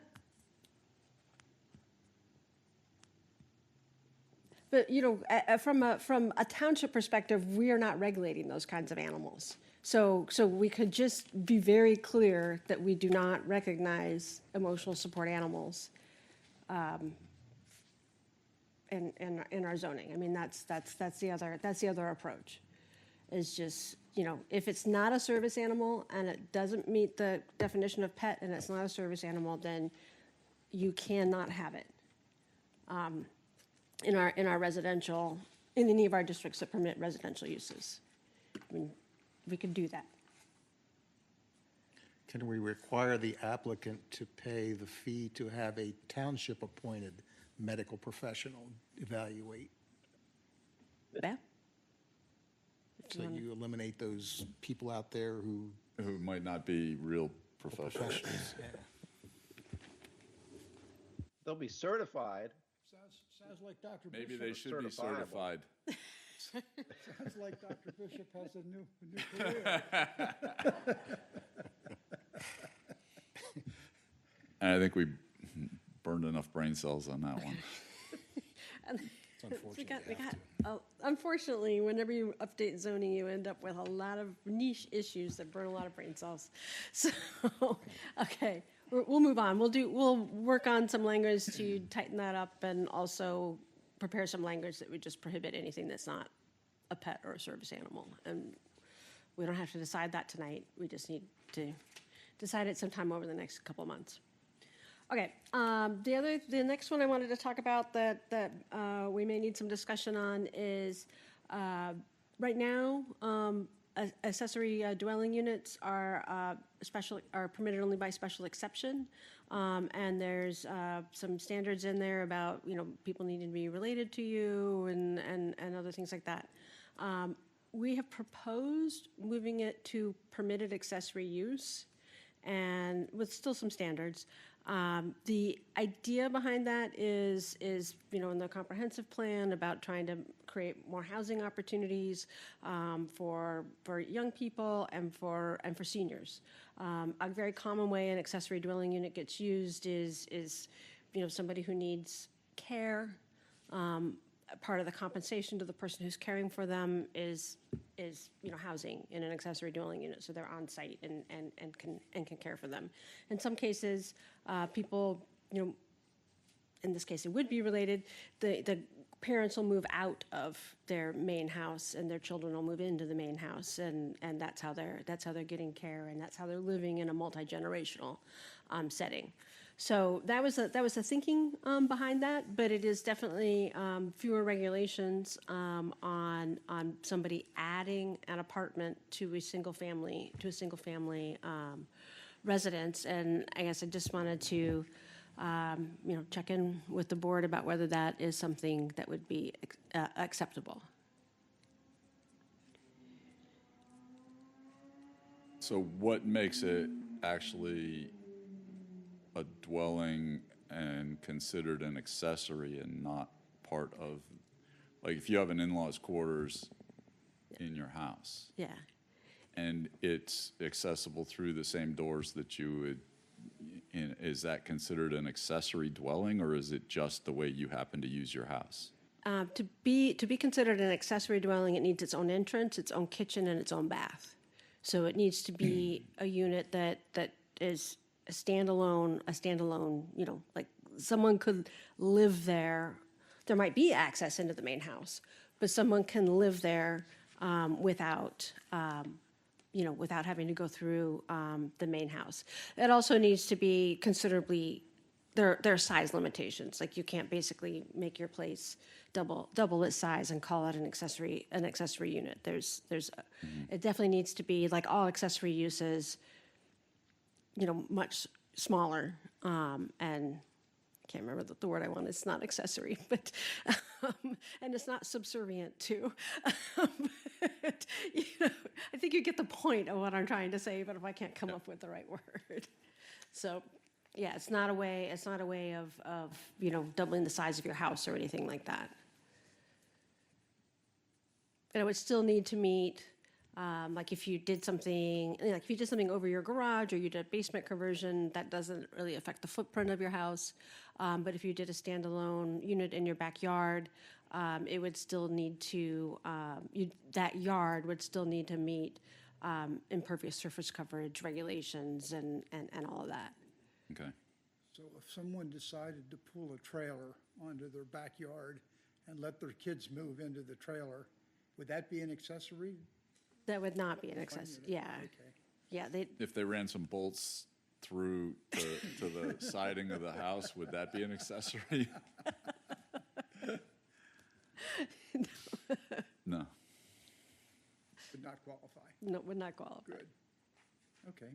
But, you know, from a township perspective, we are not regulating those kinds of animals. So we could just be very clear that we do not recognize emotional support animals in our zoning. I mean, that's the other approach. is just, if it's not a service animal and it doesn't meet the definition of pet and it's not a service animal, then you cannot have it in our residential, in any of our districts that permit residential uses. I mean, we could do that. Can we require the applicant to pay the fee to have a township-appointed medical professional evaluate? Yeah. So you eliminate those people out there who might not be real professionals. professionals. Yeah. They'll be certified. Sounds like Dr. Maybe Bishop. they should be Certifiable. certified. Sounds like Dr. Bishop has a new career. And I think we burned enough brain cells on that one. Unfortunately, whenever you update zoning, you end up with a lot of niche issues that burn a lot of brain cells. So, okay, we'll move on. We'll work on some language to tighten that up and also prepare some language that would just prohibit anything that's not a pet or a service animal. And we don't have to decide that tonight. We just need to decide it sometime over the next couple of months. Okay, the next one I wanted to talk about that we may need some discussion on is right now accessory dwelling units are permitted only by special exception, and there's some standards in there about people needing to be related to you and other things like that. We have proposed moving it to permitted accessory use, and with still some standards. The idea behind that is in the comprehensive plan about trying to create more housing opportunities for young people and for seniors. A very common way an accessory dwelling unit gets used is somebody who needs care. Part of the compensation to the person who's caring for them is housing in an accessory dwelling unit, so they're on site and can care for them. In some cases, people, in this case it would be related, the parents will move out of their main house and their children will move into the main house, and that's how they're getting care, and that's how they're living in a multi-generational setting. So that was the thinking behind that, but it is definitely fewer regulations on somebody adding an apartment to a single family residence. And I guess I just wanted to check in with the board about whether that is something that would be acceptable. So what makes it actually a dwelling and considered an accessory and not part of, like if you have an in-laws quarters in your house? Yeah. And it's accessible through the same doors that you would, is that considered an accessory dwelling, or is it just the way you happen to use your house? To be considered an accessory dwelling, it needs its own entrance, its own kitchen, and its own bath. So it needs to be a unit that is a standalone, like someone could live there. There might be access into the main house, but someone can live there without having to go through the main house. It also needs to be considerably, there are size limitations. Like you can't basically make your place double its size and call it an accessory unit. It definitely needs to be, like all accessory uses, much smaller, and I can't remember the word I want. It's not accessory, but and it's not subservient to. But, I think you get the point of what I'm trying to say, but if I can't come up with the right word. So, yeah, it's not a way of doubling the size of your house or anything like that. And it would still need to meet. Like if you did something over your garage or you did a basement conversion, that doesn't really affect the footprint of your house. But if you did a standalone unit in your backyard, it would still need to, that yard would still need to meet impervious surface coverage regulations and all of that. Okay. So if someone decided to pull a trailer onto their backyard and let their kids move into the trailer, would that be an accessory That would not be an accessory, yeah. Okay. Yeah, they, If they ran some bolts through to the siding of the house, would that be an accessory? No. Would not qualify. no, would not qualify. Good. Okay.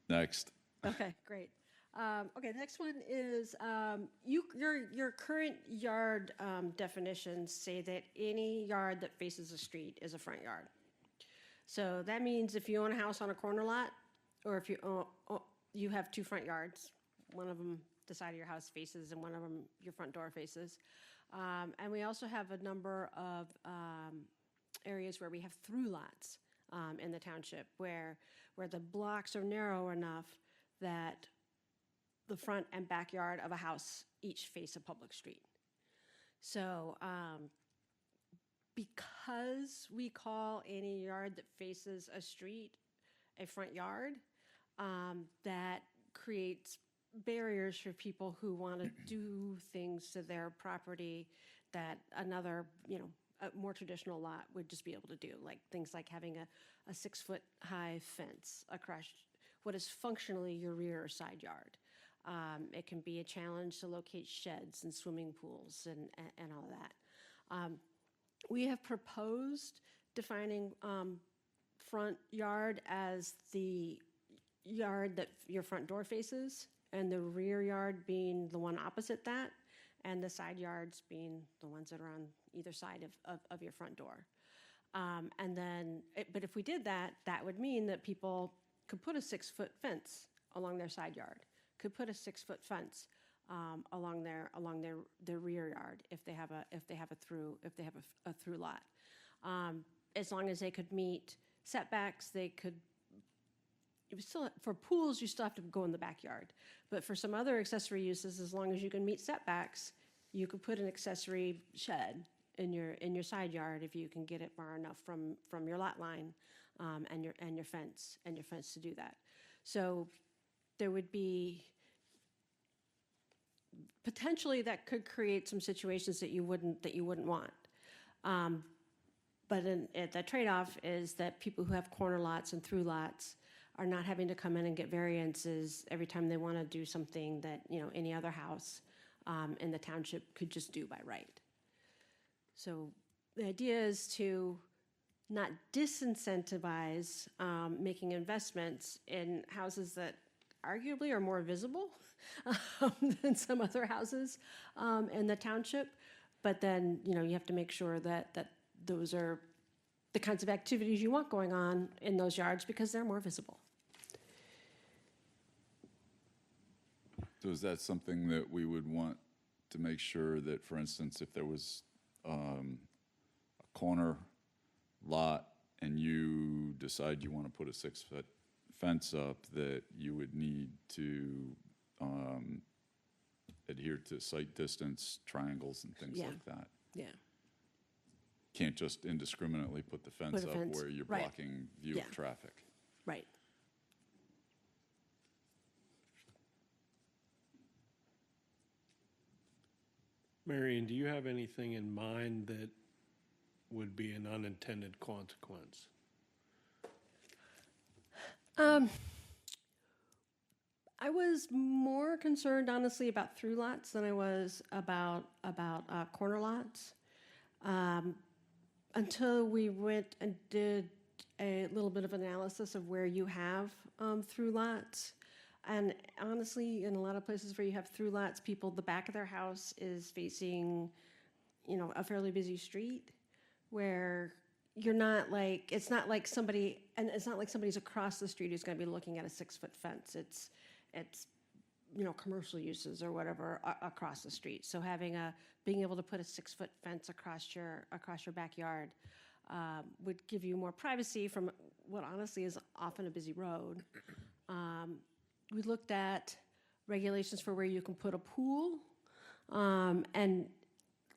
Next. Okay, great. Okay, next one is, your current yard definitions say that any yard that faces a street is a front yard. So that means if you own a house on a corner lot, or if you have two front yards, one of them the side of your house faces and one of them your front door faces. And we also have a number of areas where we have through lots in the township where the blocks are narrow enough that the front and backyard of a house each face a public street. So because we call any yard that faces a street a front yard, that creates barriers for people who want to do things to their property that another, a more traditional lot would just be able to do, like things like having a 6-foot high fence across what is functionally your rear or side yard. It can be a challenge to locate sheds and swimming pools and all that. We have proposed defining front yard as the yard that your front door faces, and the rear yard being the one opposite that, and the side yards being the ones that are on either side of your front door. And then, but if we did that, that would mean that people could put a 6-foot fence along their side yard, could put a 6-foot fence along their rear yard if they have a through lot. As long as they could meet setbacks, they could. For pools, you still have to go in the backyard. But for some other accessory uses, as long as you can meet setbacks, you could put an accessory shed in your side yard if you can get it far enough from your lot line and your fence to do that. So there would be potentially that could create some situations that you wouldn't want. But the trade-off is that people who have corner lots and through lots are not having to come in and get variances every time they want to do something that any other house in the township could just do by right. So the idea is to not disincentivize making investments in houses that arguably are more visible than some other houses in the township, but then you have to make sure that those are the kinds of activities you want going on in those yards because they're more visible. So is that something that we would want to make sure that, for instance, if there was a corner lot and you decide you want to put a 6-foot fence up, that you would need to adhere to site distance triangles and things like that? Yeah. Can't just indiscriminately put the fence up where you're right. blocking view of traffic. Right. Marion, do you have anything in mind that would be an unintended consequence? I was more concerned, honestly, about through lots than I was about corner lots. Until we went and did a little bit of analysis of where you have through lots. And honestly, in a lot of places where you have through lots, the back of their house is facing, a fairly busy street where you're not like, it's not like somebody's across the street who's going to be looking at a 6-foot fence. It's commercial uses or whatever across the street. So being able to put a 6-foot fence across your backyard would give you more privacy from what honestly is often a busy road. We looked at regulations for where you can put a pool, and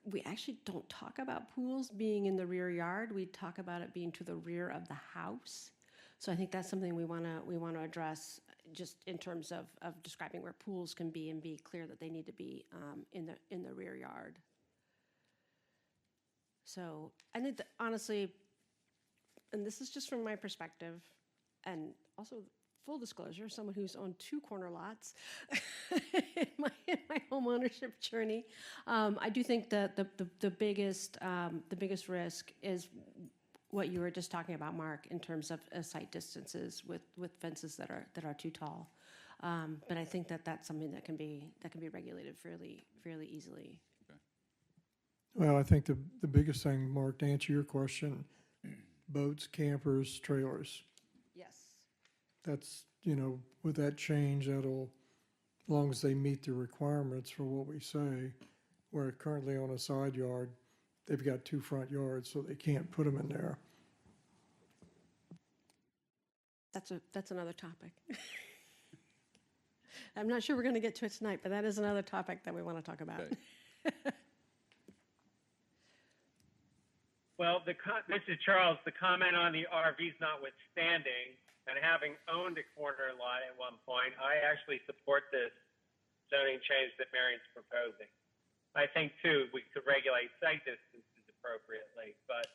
we actually don't talk about pools being in the rear yard. We talk about it being to the rear of the house. So I think that's something we want to address, just in terms of describing where pools can be and be clear that they need to be in the rear yard. So I think that honestly, and this is just from my perspective, and also full disclosure, someone who's owned 2 corner lots in my home ownership journey, I do think that the biggest risk is what you were just talking about, Mark, in terms of site distances with fences that are too tall. But I think that that's something that can be regulated fairly easily. Well, I think the biggest thing, Mark, to answer your question, boats, campers, trailers. Yes. That's, with that change, that'll, as long as they meet the requirements for what we say, where currently on a side yard, they've got 2 front yards, so they can't put them in there. That's another topic. I'm not sure we're going to get to it tonight, but that is another topic that we want to talk about. Okay. Well, this is Charles. The comment on the RVs notwithstanding, and having owned a corner lot at one point, I actually support this zoning change that Marion's proposing. I think, too, we could regulate site distances appropriately, but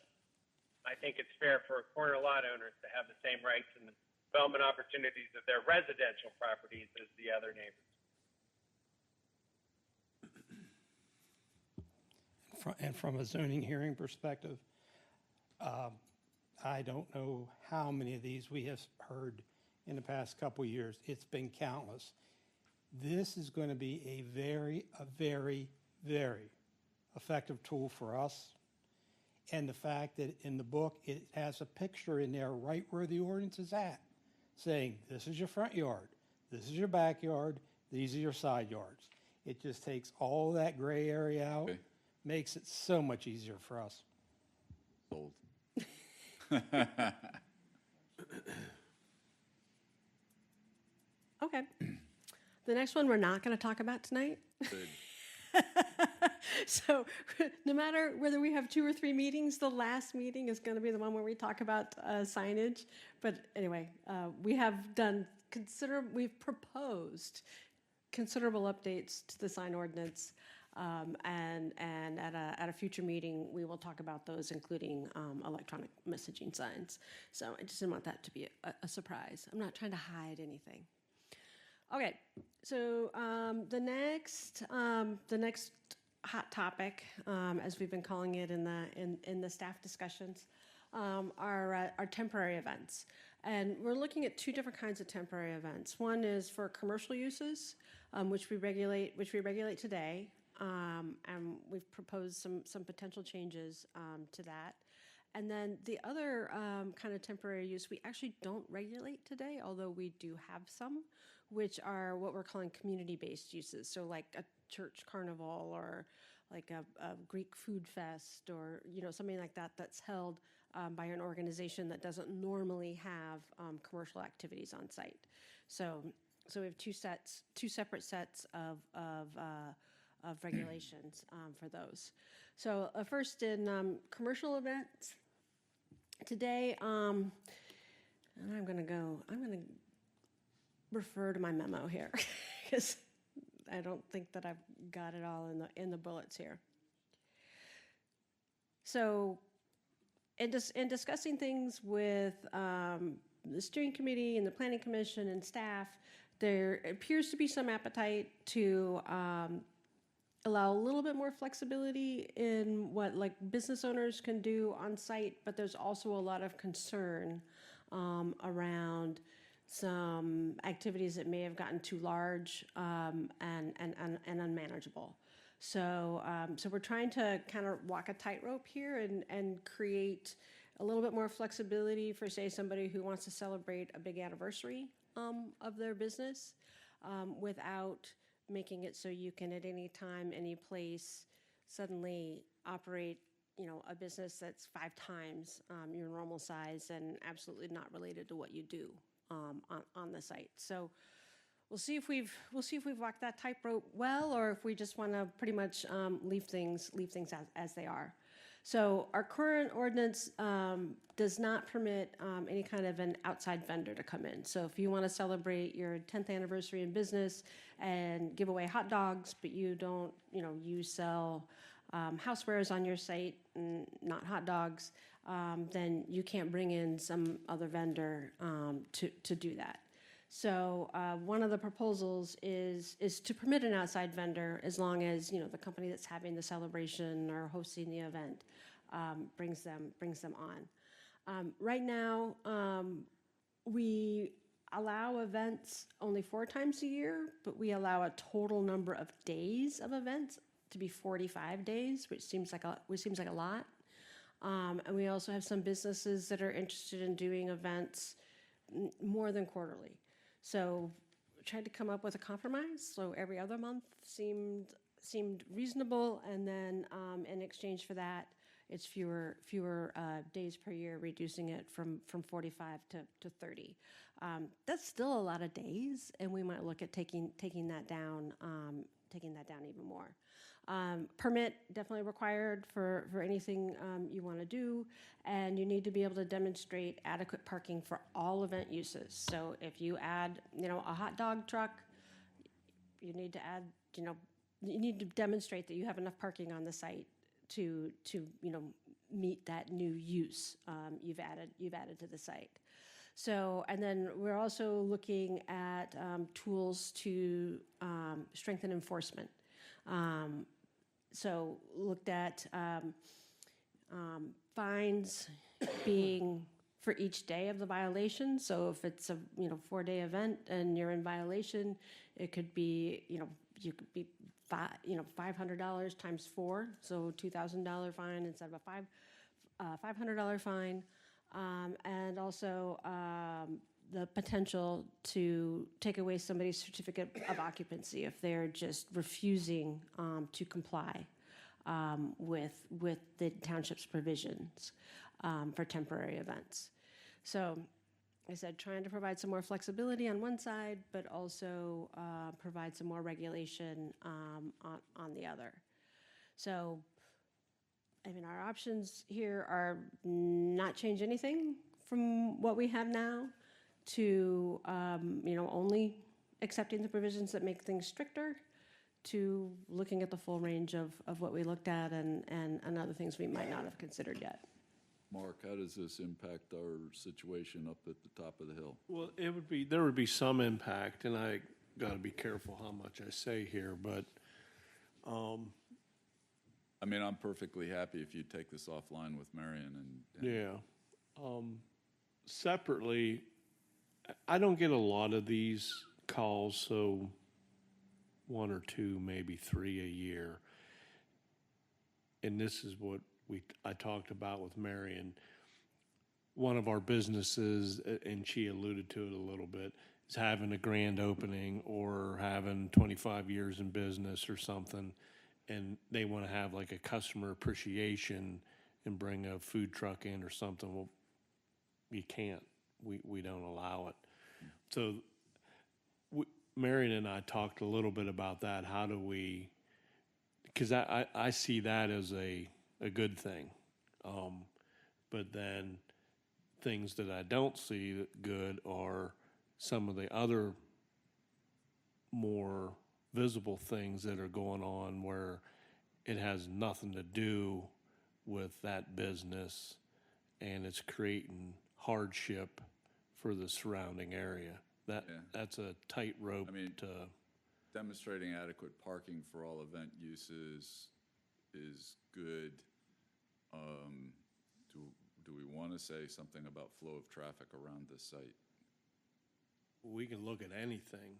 I think it's fair for corner lot owners to have the same rights and development opportunities of their residential properties as the other neighbors. And from a zoning hearing perspective, I don't know how many of these we have heard in the past couple of years. It's been countless. This is going to be a very, very effective tool for us. And the fact that in the book, it has a picture in there right where the ordinance is at, saying this is your front yard, this is your backyard, these are your side yards. It just takes all that gray area out, Okay. makes it so much easier for us. Sold. Okay. The next one we're not going to talk about tonight. Good. So no matter whether we have 2 or 3 meetings, the last meeting is going to be the one where we talk about signage. But anyway, we've proposed considerable updates to the sign ordinance. And at a future meeting, we will talk about those, including electronic messaging signs. So I just didn't want that to be a surprise. I'm not trying to hide anything. Okay, so the next hot topic, as we've been calling it in the staff discussions, are temporary events. And we're looking at 2 different kinds of temporary events. One is for commercial uses, which we regulate today. And we've proposed some potential changes to that. And then the other kind of temporary use we actually don't regulate today, although we do have some, which are what we're calling community-based uses. So like a church carnival or like a Greek food fest or something like that that's held by an organization that doesn't normally have commercial activities on site. So we have two separate sets of regulations for those. So first in commercial events, today, and I'm gonna refer to my memo here because I don't think that I've got it all in the bullets here. So in discussing things with the steering committee and the planning commission and staff, there appears to be some appetite to allow a little bit more flexibility in what business owners can do on site, but there's also a lot of concern around some activities that may have gotten too large and unmanageable. So we're trying to kind of walk a tightrope here and create a little bit more flexibility for, say, somebody who wants to celebrate a big anniversary of their business without making it so you can at any time, any place, suddenly operate, a business that's 5 times your normal size and absolutely not related to what you do on the site. So we'll see if we've walked that tightrope well, or if we just want to pretty much leave things as they are. So our current ordinance does not permit any kind of an outside vendor to come in. So if you want to celebrate your 10th anniversary in business and give away hot dogs, but you don't, you sell housewares on your site and not hot dogs, then you can't bring in some other vendor to do that. So one of the proposals is to permit an outside vendor as long as, you know, the company that's having the celebration or hosting the event brings them on. Right now, we allow events only 4 times a year, but we allow a total number of days of events to be 45 days, which seems like a lot. And we also have some businesses that are interested in doing events more than quarterly. So tried to come up with a compromise. So every other month seemed reasonable, and then in exchange for that, it's fewer days per year, reducing it from 45 to 30. That's still a lot of days, and we might look at taking that down even more. Permit definitely required for anything you want to do, and you need to be able to demonstrate adequate parking for all event uses. So if you add, you know, a hot dog truck, you need to add, you know, you need to demonstrate that you have enough parking on the site to you know, meet that new use you've added to the site. So, and then we're also looking at tools to strengthen enforcement. So looked at fines being for each day of the violation. So if it's a, you know, 4-day event and you're in violation, it could be, you know, you could be $500 times 4, so $2,000 fine instead of a $500 fine, and also the potential to take away somebody's certificate of occupancy if they're just refusing to comply with the township's provisions for temporary events. So, I said, trying to provide some more flexibility on one side, but also provide some more regulation on the other. So, I mean, our options here are not change anything from what we have now to, you know, only accepting the provisions that make things stricter, to looking at the full range of what we looked at and other things we might not have considered yet. Mark, how does this impact our situation up at the top of the hill? Well, there would be some impact, and I got to be careful how much I say here, but I mean, I'm perfectly happy if you take this offline with Marion and yeah. Separately, I don't get a lot of these calls, so 1 or 2, maybe 3 a year. And this is what I talked about with Marion. One of our businesses, and she alluded to it a little bit, is having a grand opening or having 25 years in business or something, and they want to have like a customer appreciation and bring a food truck in or something. Well, you can't. We don't allow it. So Marion and I talked a little bit about that. How do we, because I see that as a good thing. But then things that I don't see good are some of the other more visible things that are going on where it has nothing to do with that business and it's creating hardship for the surrounding area. That's a tightrope. I mean, demonstrating adequate parking for all event uses is good. Do we want to say something about flow of traffic around this site? We can look at anything.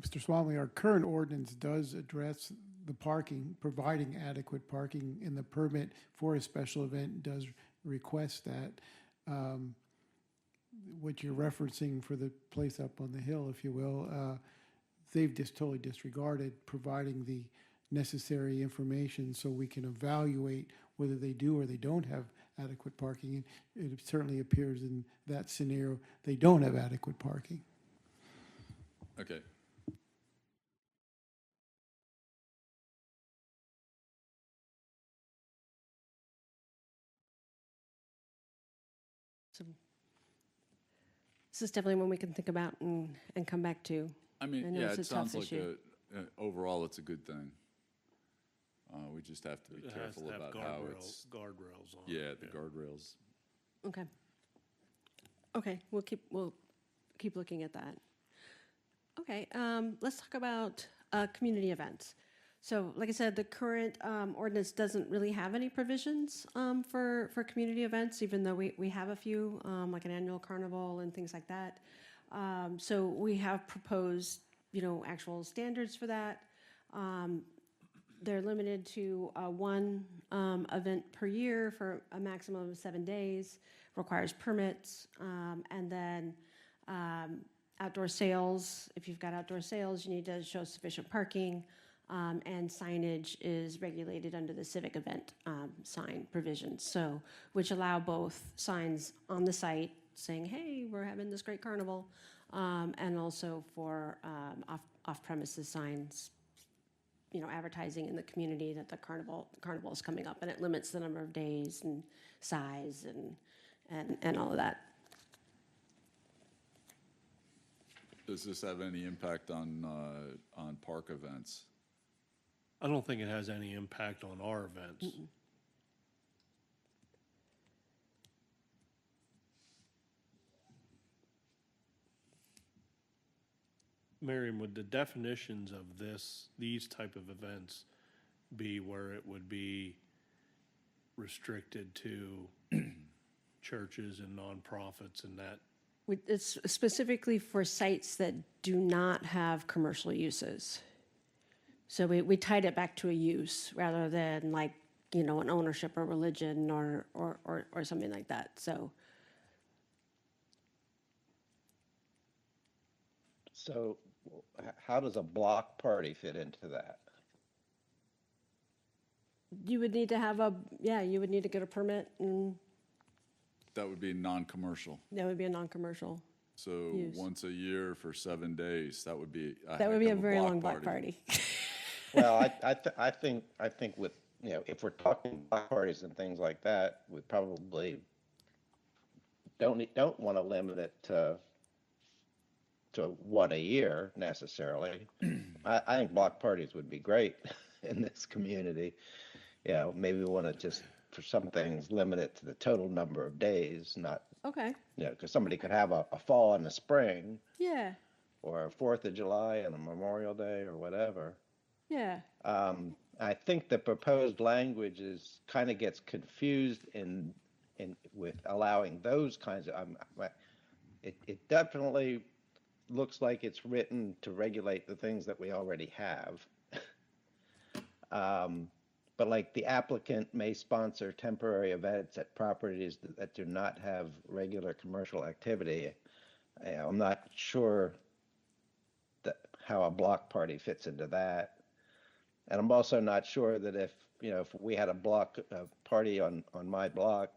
Mr. Swamley, our current ordinance does address the parking, providing adequate parking, and the permit for a special event does request that. What you're referencing for the place up on the hill, if you will, they've just totally disregarded providing the necessary information so we can evaluate whether they do or they don't have adequate parking. And it certainly appears in that scenario they don't have adequate parking. Okay. So this is definitely one we can think about and come back to. I mean, know yeah, it's it a tough sounds like issue. Overall, it's a good thing. We just have to be It has careful to have about how it's, guardrails on it. yeah, the guardrails. Okay. Okay, we'll keep looking at that. Okay, let's talk about community events. So, like I said, the current ordinance doesn't really have any provisions for community events, even though we have a few, like an annual carnival and things like that. So we have proposed, actual standards for that. They're limited to one event per year for a maximum of 7 days, requires permits, and then outdoor sales. If you've got outdoor sales, you need to show sufficient parking, and signage is regulated under the civic event sign provisions. So, which allow both signs on the site saying, "Hey, we're having this great carnival," and also for off-premises signs, advertising in the community that the carnival is coming up, and it limits the number of days and size and all of that. Does this have any impact on park events? I don't think it has any impact on our events. Miriam, would the definitions of these type of events be where it would be restricted to churches and nonprofits and that? It's specifically for sites that do not have commercial uses. So we tied it back to a use rather than like, an ownership or religion or something like that. So how does a block party fit into that? you would need to have you would need to get a permit, and That would be non-commercial. that would be a non-commercial. So Use. once a year for 7 days, that would be a That would be heck a of very long block party. Well, I think with, if we're talking block parties and things like that, we probably don't want to limit it to one a year necessarily. I think block parties would be great in this community. Maybe we want to just, for some things, limit it to the total number of days, not, Okay, because somebody could have a fall and a spring, yeah, or a 4th of July and a Memorial Day or whatever. yeah, I think the proposed language kind of gets confused with allowing those kinds of. It definitely looks like it's written to regulate the things that we already have. But like the applicant may sponsor temporary events at properties that do not have regular commercial activity. I'm not sure how a block party fits into that. And I'm also not sure that if we had a party on my block,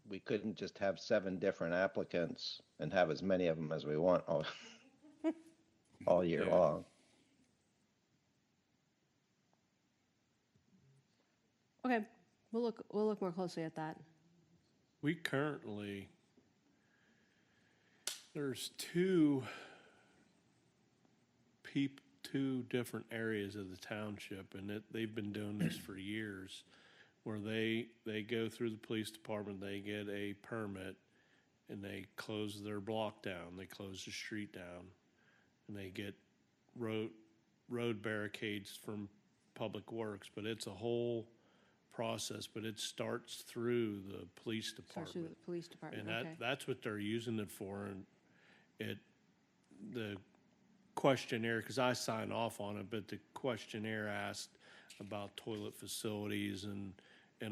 we couldn't just have 7 different applicants and have as many of them as we want all year long. okay. We'll look more closely at that. We currently, there's two different areas of the township, and they've been doing this for years, where they go through the police department, they get a permit, and they close their block down, they close the street down, and they get road barricades from Public Works, but it's a whole process, but it starts through the police Starts through department. the police department, And okay. that's what they're using it for, and the questionnaire, because I sign off on it, but the questionnaire asked about toilet facilities and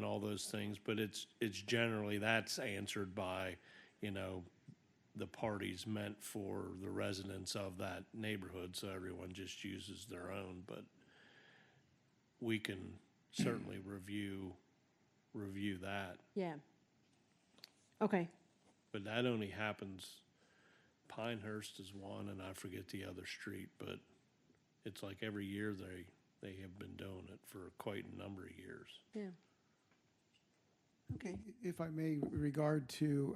all those things, but it's generally, that's answered by, the parties meant for the residents of that neighborhood, so everyone just uses their own, but we can certainly review that. Yeah. Okay, But that only happens, Pinehurst is one, and I forget the other street, but it's like every year they have been doing it for quite a number of years. yeah. Okay, If I may, with regard to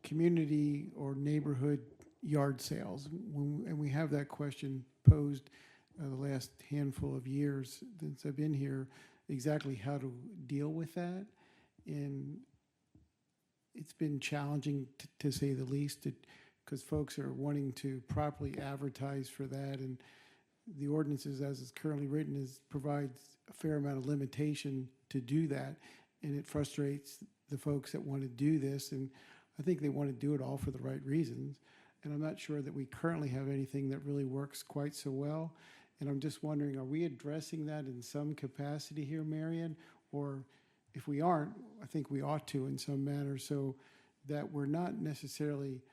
community or neighborhood yard sales. And we have that question posed the last handful of years since I've been here, exactly how to deal with that. And it's been challenging to say the least, because folks are wanting to properly advertise for that. And the ordinances, as it's currently written, provides a fair amount of limitation to do that. And it frustrates the folks that want to do this. And I think they want to do it all for the right reasons. And I'm not sure that we currently have anything that really works quite so well. And I'm just wondering, are we addressing that in some capacity here, Marion? Or if we aren't, I think we ought to in some manner, so that we're not necessarily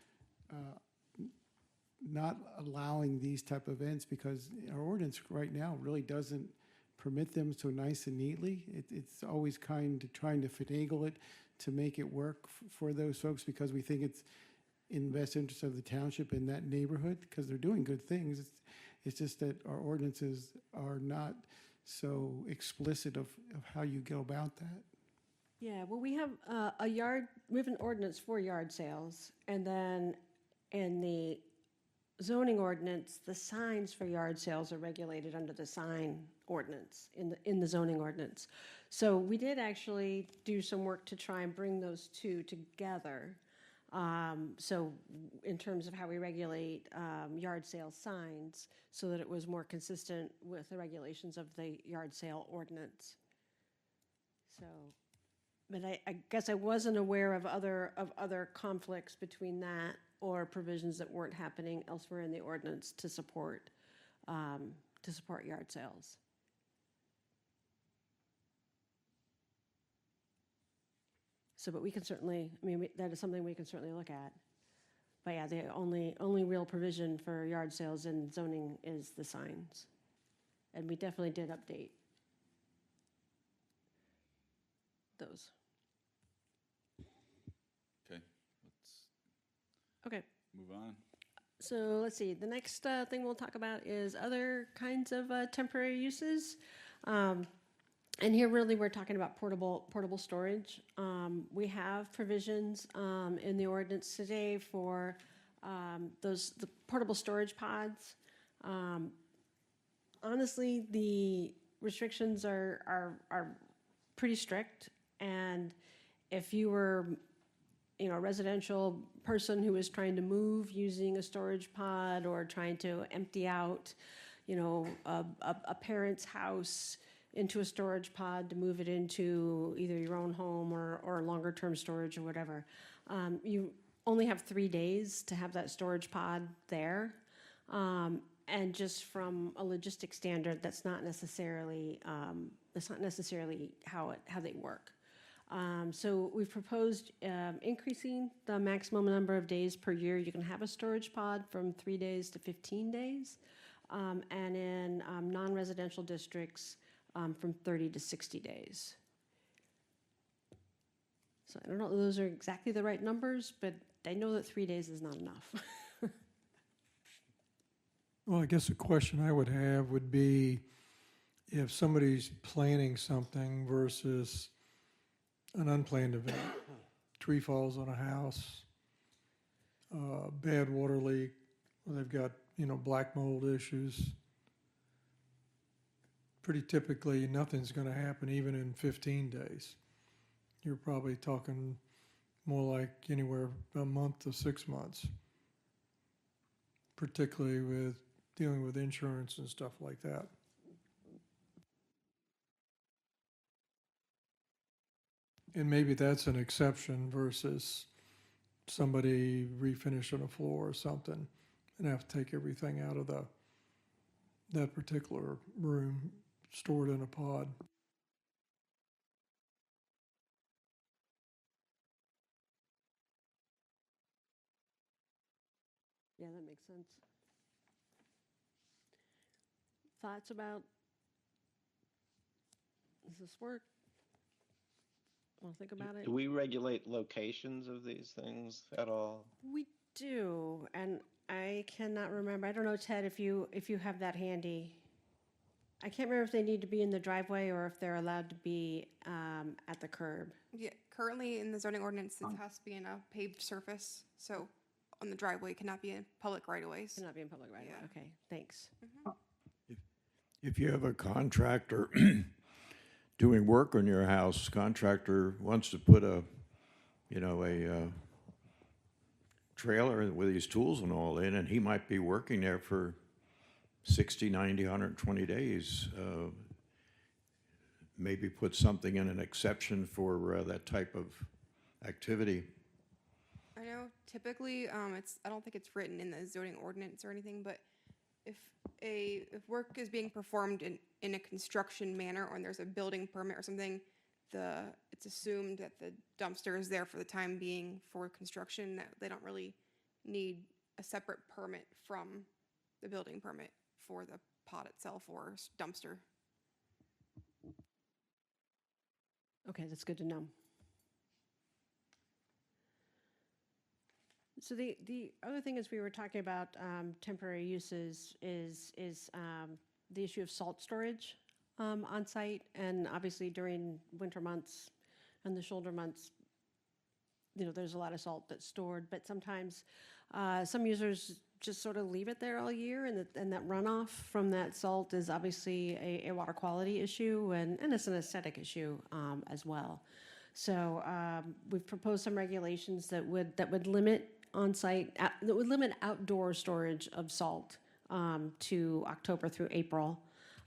not allowing these type of events, because our ordinance right now really doesn't permit them so nice and neatly. It's always kind of trying to finagle it to make it work for those folks, because we think it's in the best interest of the township in that neighborhood, because they're doing good things. It's just that our ordinances are not so explicit of how you go about that. Yeah, well, we have we have an ordinance for yard sales, and then in the zoning ordinance, the signs for yard sales are regulated under the sign ordinance in the zoning ordinance. So we did actually do some work to try and bring those two together. So in terms of how we regulate yard sale signs, so that it was more consistent with the regulations of the yard sale ordinance. So, but I guess I wasn't aware of other conflicts between that or provisions that weren't happening elsewhere in the ordinance to support yard sales. So, but we can certainly, I mean, that is something we can certainly look at. But yeah, the only real provision for yard sales in zoning is the signs. And we definitely did update those. Okay, let's Okay, move on. so let's see. The next thing we'll talk about is other kinds of temporary uses. And here really we're talking about portable storage. We have provisions in the ordinance today for the portable storage pods. Honestly, the restrictions are pretty strict, and if you were a residential person who is trying to move using a storage pod or trying to empty out, a parent's house into a storage pod to move it into either your own home or longer term storage or whatever. You only have 3 days to have that storage pod there. And just from a logistic standard, that's not necessarily how they work. So we've proposed increasing the maximum number of days per year you can have a storage pod from 3 days to 15 days. And in non-residential districts, from 30 to 60 days. So I don't know if those are exactly the right numbers, but I know that 3 days is not enough. Well, I guess a question I would have would be if somebody's planning something versus an unplanned event. Tree falls on a house, bad water leak, or they've got, black mold issues. Pretty typically, nothing's going to happen even in 15 days. You're probably talking more like anywhere a month to 6 months, particularly with dealing with insurance and stuff like that. And maybe that's an exception versus somebody refinishing a floor or something and have to take everything out of that particular room, stored in a pod. Yeah, that makes sense. Thoughts about, does this work? Want to think about it? Do we regulate locations of these things at all? We do, and I cannot remember. I don't know, Ted, if you have that handy. I can't remember if they need to be in the driveway or if they're allowed to be at the curb. Yeah, currently in the zoning ordinance, it has to be in a paved surface. So on the driveway, cannot be in public right-of-ways. Cannot be in public right away. Yeah. Okay, thanks. If you have a contractor doing work on your house, contractor wants to put a trailer with his tools and all in, and he might be working there for 60, 90, 120 days. Maybe put something in an exception for that type of activity. I know typically, I don't think it's written in the zoning ordinance or anything, but if work is being performed in a construction manner, or there's a building permit or something, it's assumed that the dumpster is there for the time being for construction, that they don't really need a separate permit from the building permit for the pot itself or dumpster. Okay, that's good to know. So the other thing is we were talking about temporary uses is the issue of salt storage on site, and obviously during winter months and the shoulder months, there's a lot of salt that's stored, but sometimes some users just sort of leave it there all year, and that runoff from that salt is obviously a water quality issue, and it's an aesthetic issue as well. So we've proposed some regulations that would limit on-site, that would limit outdoor storage of salt to October through April.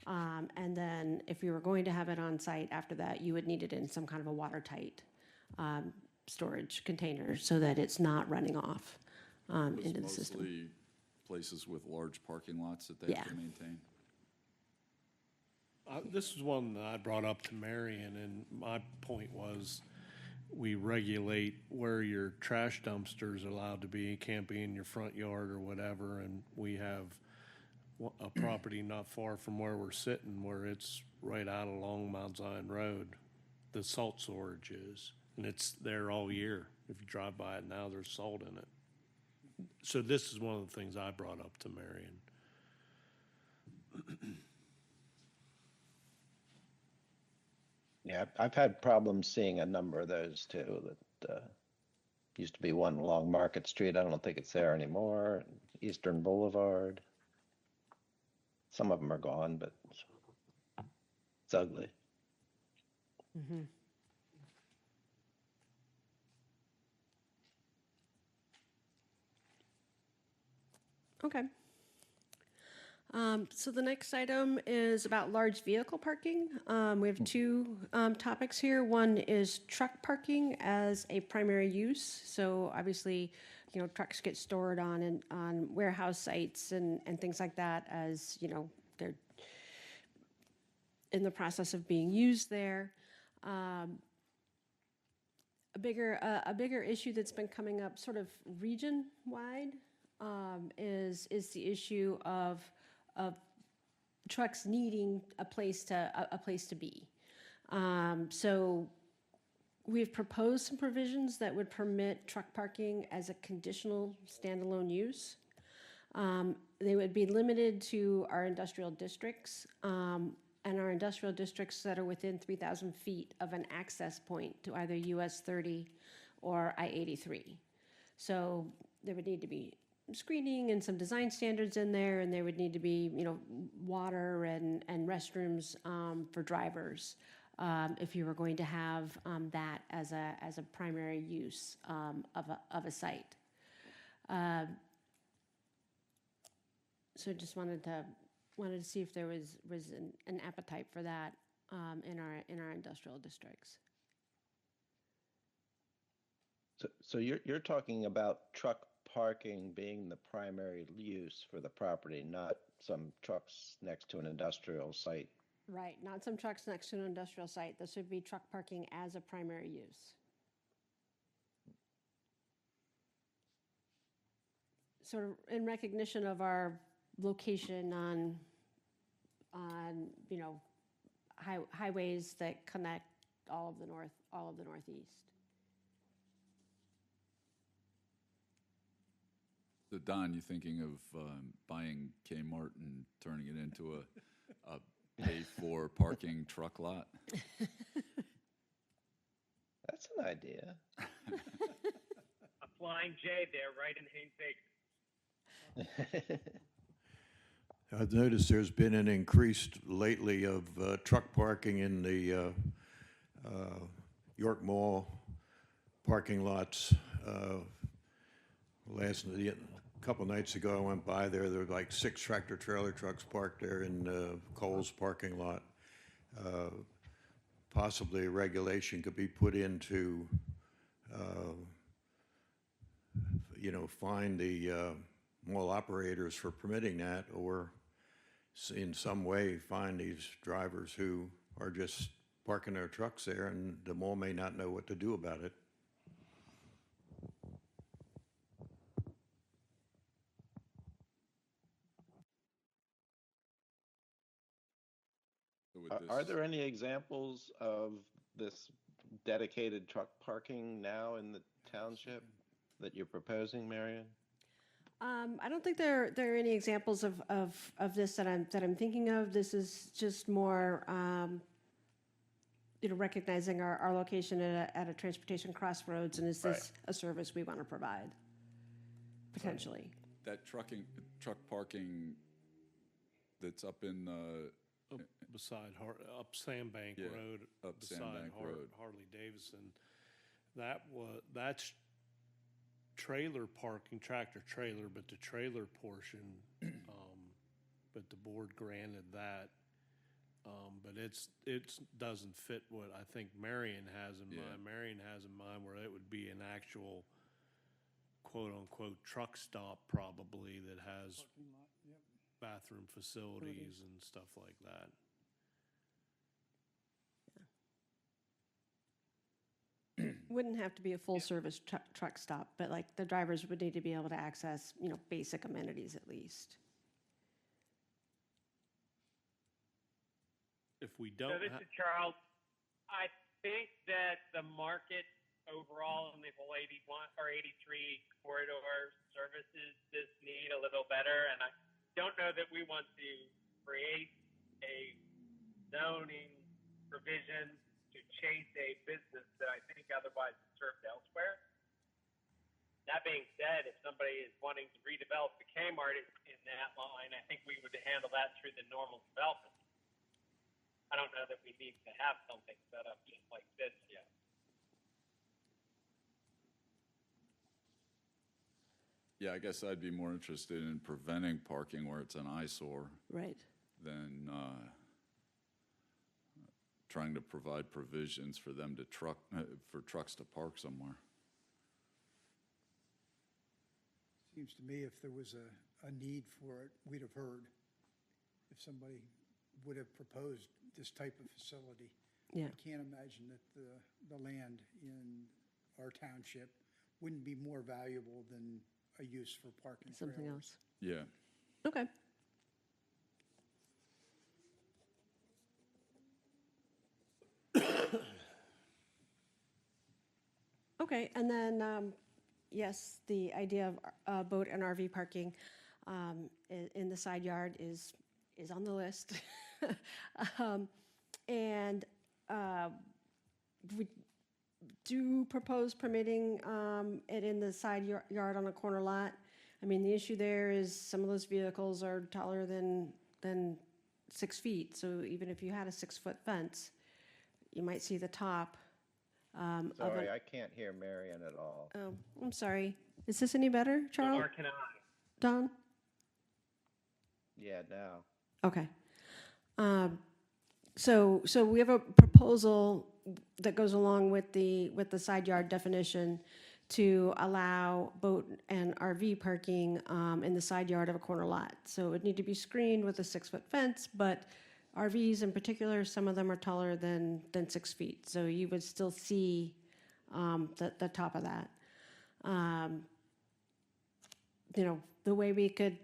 And then if you were going to have it on site after that, you would need it in some kind of a watertight storage container so that it's not running off into the system. Mostly places with large parking lots that they have to maintain. This is one that I brought up to Marion, and my point was we regulate where your trash dumpsters are allowed to be. It can't be in your front yard or whatever, and we have a property not far from where we're sitting where it's right out along Mount Zion Road. The salt storage is, and it's there all year. If you drive by it now, there's salt in it. So this is one of the things I brought up to Marion. Yeah, I've had problems seeing a number of those too. That used to be one along Market Street. I don't think it's there anymore. Eastern Boulevard. Some of them are gone, but it's ugly. Mm-hmm. Okay. So the next item is about large vehicle parking. We have two topics here. One is truck parking as a primary use. So obviously, trucks get stored on warehouse sites and things like that, as they're in the process of being used there. A bigger issue that's been coming up sort of region-wide is the issue of trucks needing a place to be. So we've proposed some provisions that would permit truck parking as a conditional standalone use. They would be limited to our industrial districts and our industrial districts that are within 3,000 feet of an access point to either US 30 or I-83. So there would need to be screening and some design standards in there, and there would need to be, water and restrooms for drivers if you were going to have that as a primary use of a site. So just wanted to see if there was an appetite for that in our industrial districts. So you're talking about truck parking being the primary use for the property, not some trucks next to an industrial site. Right, not some trucks next to an industrial site. This would be truck parking as a primary use. Sort of in recognition of our location on highways that connect all of the Northeast. So Don, you thinking of buying Kmart and turning it into a pay-for parking truck lot? That's an idea. A Flying J there, right in Haynes Acres. I've noticed there's been an increase lately of truck parking in the York Mall parking lots. A couple nights ago, I went by there. There were like 6 tractor-trailer trucks parked there in Kohl's parking lot. Possibly a regulation could be put in to, fine the mall operators for permitting that, or in some way find these drivers who are just parking their trucks there, and the mall may not know what to do about it. So with Are this- there any examples of this dedicated truck parking now in the township that you're proposing, Marion? I don't think there are any examples of this that I'm thinking of. This is just more, recognizing our location at a transportation crossroads, and is this a service we want to provide? Potentially. That truck parking that's up in, Beside up Sandbank Yeah, Road, up beside Sandbank Road. Harley Davidson, that's trailer parking, tractor trailer, but the trailer portion, but the board granted that. But it doesn't fit what I think Marion has in Yeah. mind. Marion has in mind where it would be an actual quote-unquote truck stop probably that has Parking lot, yep. bathroom facilities and stuff like that. Wouldn't have to be a full-service truck stop, but like the drivers would need to be able to access, basic amenities at least. If we So don't this is Charles. I think that the market overall in the whole 81 or 83 corridor services this need a little better, and I don't know that we want to create a zoning provision to chase a business that I think otherwise is served elsewhere. That being said, if somebody is wanting to redevelop the Kmart in that line, I think we would handle that through the normal development. I don't know that we need to have something set up just like this yet. Yeah, I guess I'd be more interested in preventing parking where it's an eyesore Right. than trying to provide provisions for them to for trucks to park somewhere. Seems to me if there was a need for it, we'd have heard. If somebody would have proposed this type of facility. Yeah. I can't imagine that the land in our township wouldn't be more valuable than a use for parking trailers. Something else. Yeah. Okay. Okay, and then, yes, the idea of boat and RV parking in the side yard is on the list. And we do propose permitting it in the side yard on a corner lot. I mean, the issue there is some of those vehicles are taller than 6 feet. So even if you had a 6-foot fence, you might see the top. Sorry, I can't hear Marion at all. Oh, I'm sorry. Is this any better, Charles? Nor can I. Don? Yeah, now. Okay. So we have a proposal that goes along with the side yard definition to allow boat and RV parking in the side yard of a corner lot. So it would need to be screened with a 6-foot fence, but RVs in particular, some of them are taller than 6 feet. So you would still see the top of that. The way we could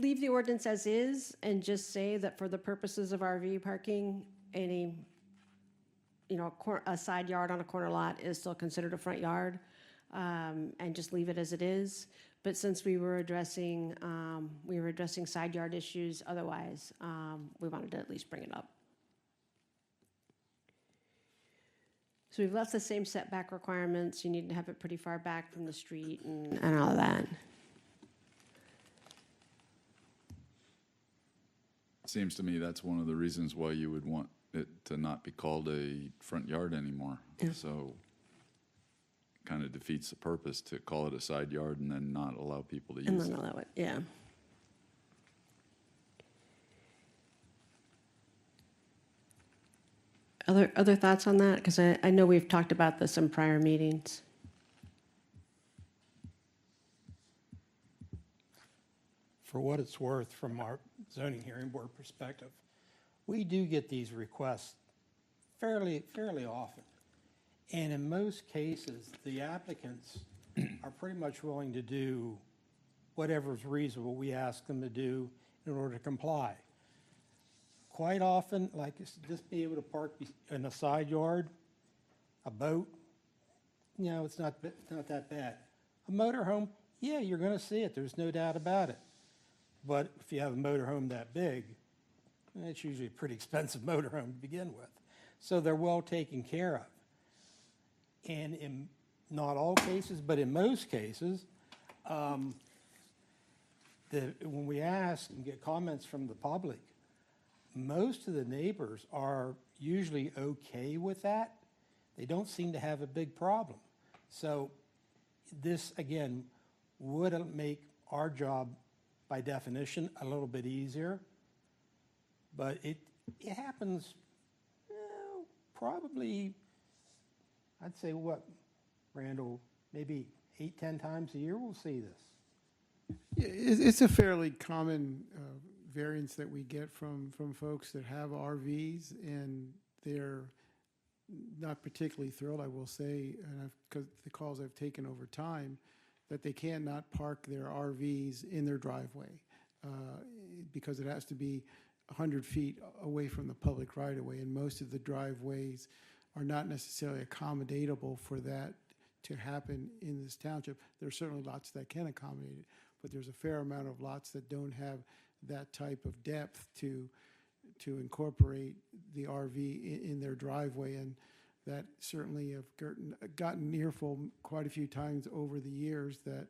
leave the ordinance as is and just say that for the purposes of RV parking, any, a side yard on a corner lot is still considered a front yard, and just leave it as it is. But since we were addressing side yard issues otherwise, we wanted to at least bring it up. So we've left the same setback requirements. You need to have it pretty far back from the street and all of that. Seems to me that's one of the reasons why you would want it to not be called a front yard anymore. Yeah. So kind of defeats the purpose to call it a side yard and then not allow people to And use then it. allow it, yeah. Other thoughts on that? Because I know we've talked about this in prior meetings. For what it's worth, from our zoning hearing board perspective, we do get these requests fairly often. And in most cases, the applicants are pretty much willing to do whatever's reasonable we ask them to do in order to comply. Quite often, like just be able to park in a side yard, a boat, it's not that bad. A motorhome, yeah, you're going to see it. There's no doubt about it. But if you have a motorhome that big, it's usually a pretty expensive motorhome to begin with. So they're well taken care of. And in not all cases, but in most cases, when we ask and get comments from the public, most of the neighbors are usually okay with that. They don't seem to have a big problem. So this, again, would make our job, by definition, a little bit easier. But it happens probably, I'd say, Randall, maybe 8-10 times a year we'll see this. Yeah, it's a fairly common variance that we get from folks that have RVs, and they're not particularly thrilled, I will say, and because the calls I've taken over time, that they cannot park their RVs in their driveway because it has to be 100 feet away from the public right-of-way, and most of the driveways are not necessarily accommodatable for that to happen in this township. There are certainly lots that can accommodate it, but there's a fair amount of lots that don't have that type of depth to incorporate the RV in their driveway, and that certainly have gotten earful quite a few times over the years that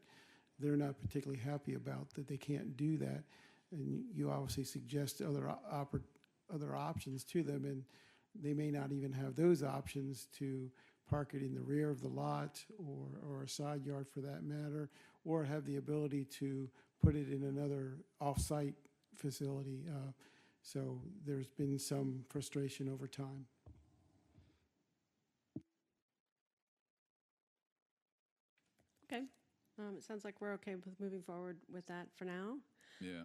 they're not particularly happy about, that they can't do that. And you obviously suggest other options to them, and they may not even have those options to park it in the rear of the lot or a side yard for that matter, or have the ability to put it in another off-site facility. So there's been some frustration over time. Okay. It sounds like we're okay with moving forward with that for now. Yeah.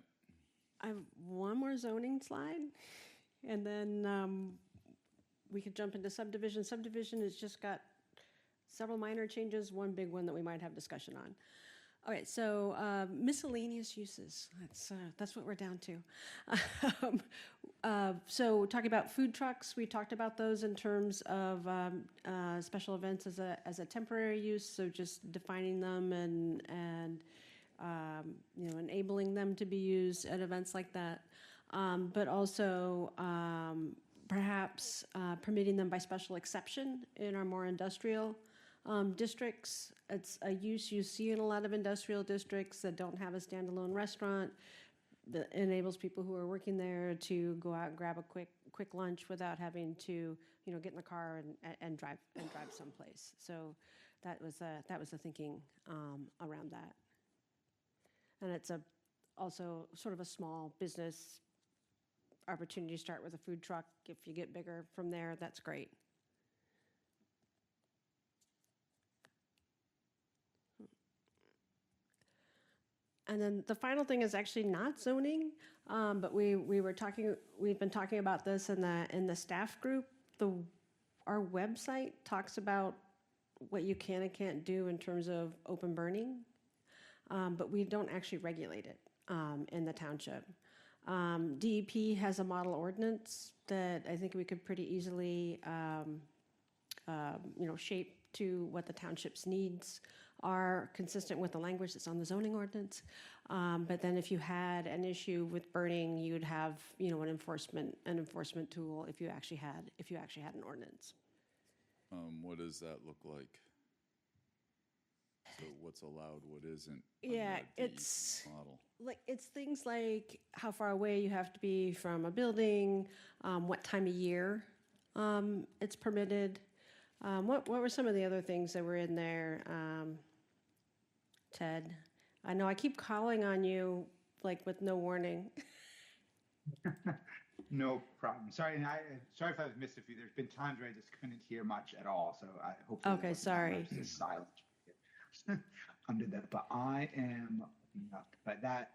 I have one more zoning slide, and then we could jump into subdivision. Subdivision has just got several minor changes, one big one that we might have discussion on. All right, so miscellaneous uses, that's what we're down to. So talking about food trucks, we talked about those in terms of special events as a temporary use, so just defining them and enabling them to be used at events like that. But also perhaps permitting them by special exception in our more industrial districts. It's a use you see in a lot of industrial districts that don't have a standalone restaurant that enables people who are working there to go out and grab a quick lunch without having to get in the car and drive someplace. So that was the thinking around that. And it's also sort of a small business opportunity to start with a food truck. If you get bigger from there, that's great. And then the final thing is actually not zoning, but we've been talking about this in the staff group. Our website talks about what you can and can't do in terms of open burning, but we don't actually regulate it in the township. DEP has a model ordinance that I think we could pretty easily shape to what the township's needs are, consistent with the language that's on the zoning ordinance. But then if you had an issue with burning, you'd have an enforcement tool if you actually had an ordinance. What does that look like? So what's allowed, what isn't? Yeah, under the it's model. like, it's things like how far away you have to be from a building, what time of year it's permitted. What were some of the other things that were in there, Ted? I know I keep calling on you, like, with no warning. No problem. Sorry, and sorry if I've missed a few. There's been times where I just couldn't hear much at all, so I hopefully Okay, it wasn't sorry. just silent under that. But I am looking up. But that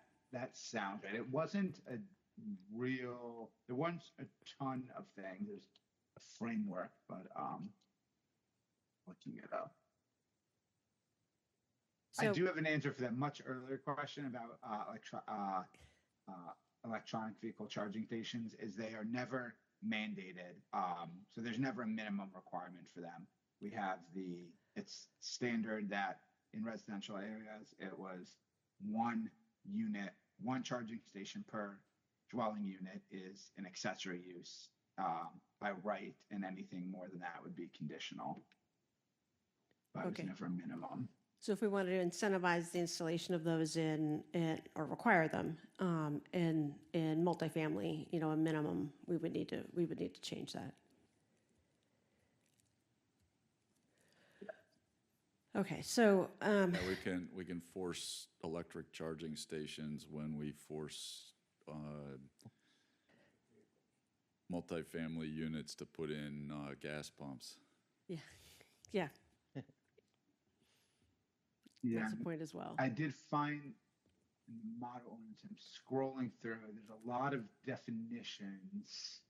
sounds right. It wasn't a real. There wasn't a ton of things. There's a framework, but looking it up. I So, do have an answer for that much earlier question about electronic vehicle charging stations. Is they are never mandated, so there's never a minimum requirement for them. We have it's standard that in residential areas it was one charging station per dwelling unit is an accessory use by right, and anything more than that would be conditional. But it was Okay. never a minimum. so if we wanted to incentivize the installation of those or require them in multifamily, a minimum, we would need to change that. Okay, so Yeah, we can force electric charging stations when we force multifamily units to put in gas pumps. yeah, Yeah, that's the point as well. I did find in the model ordinance, I'm scrolling through, there's a lot of definitions.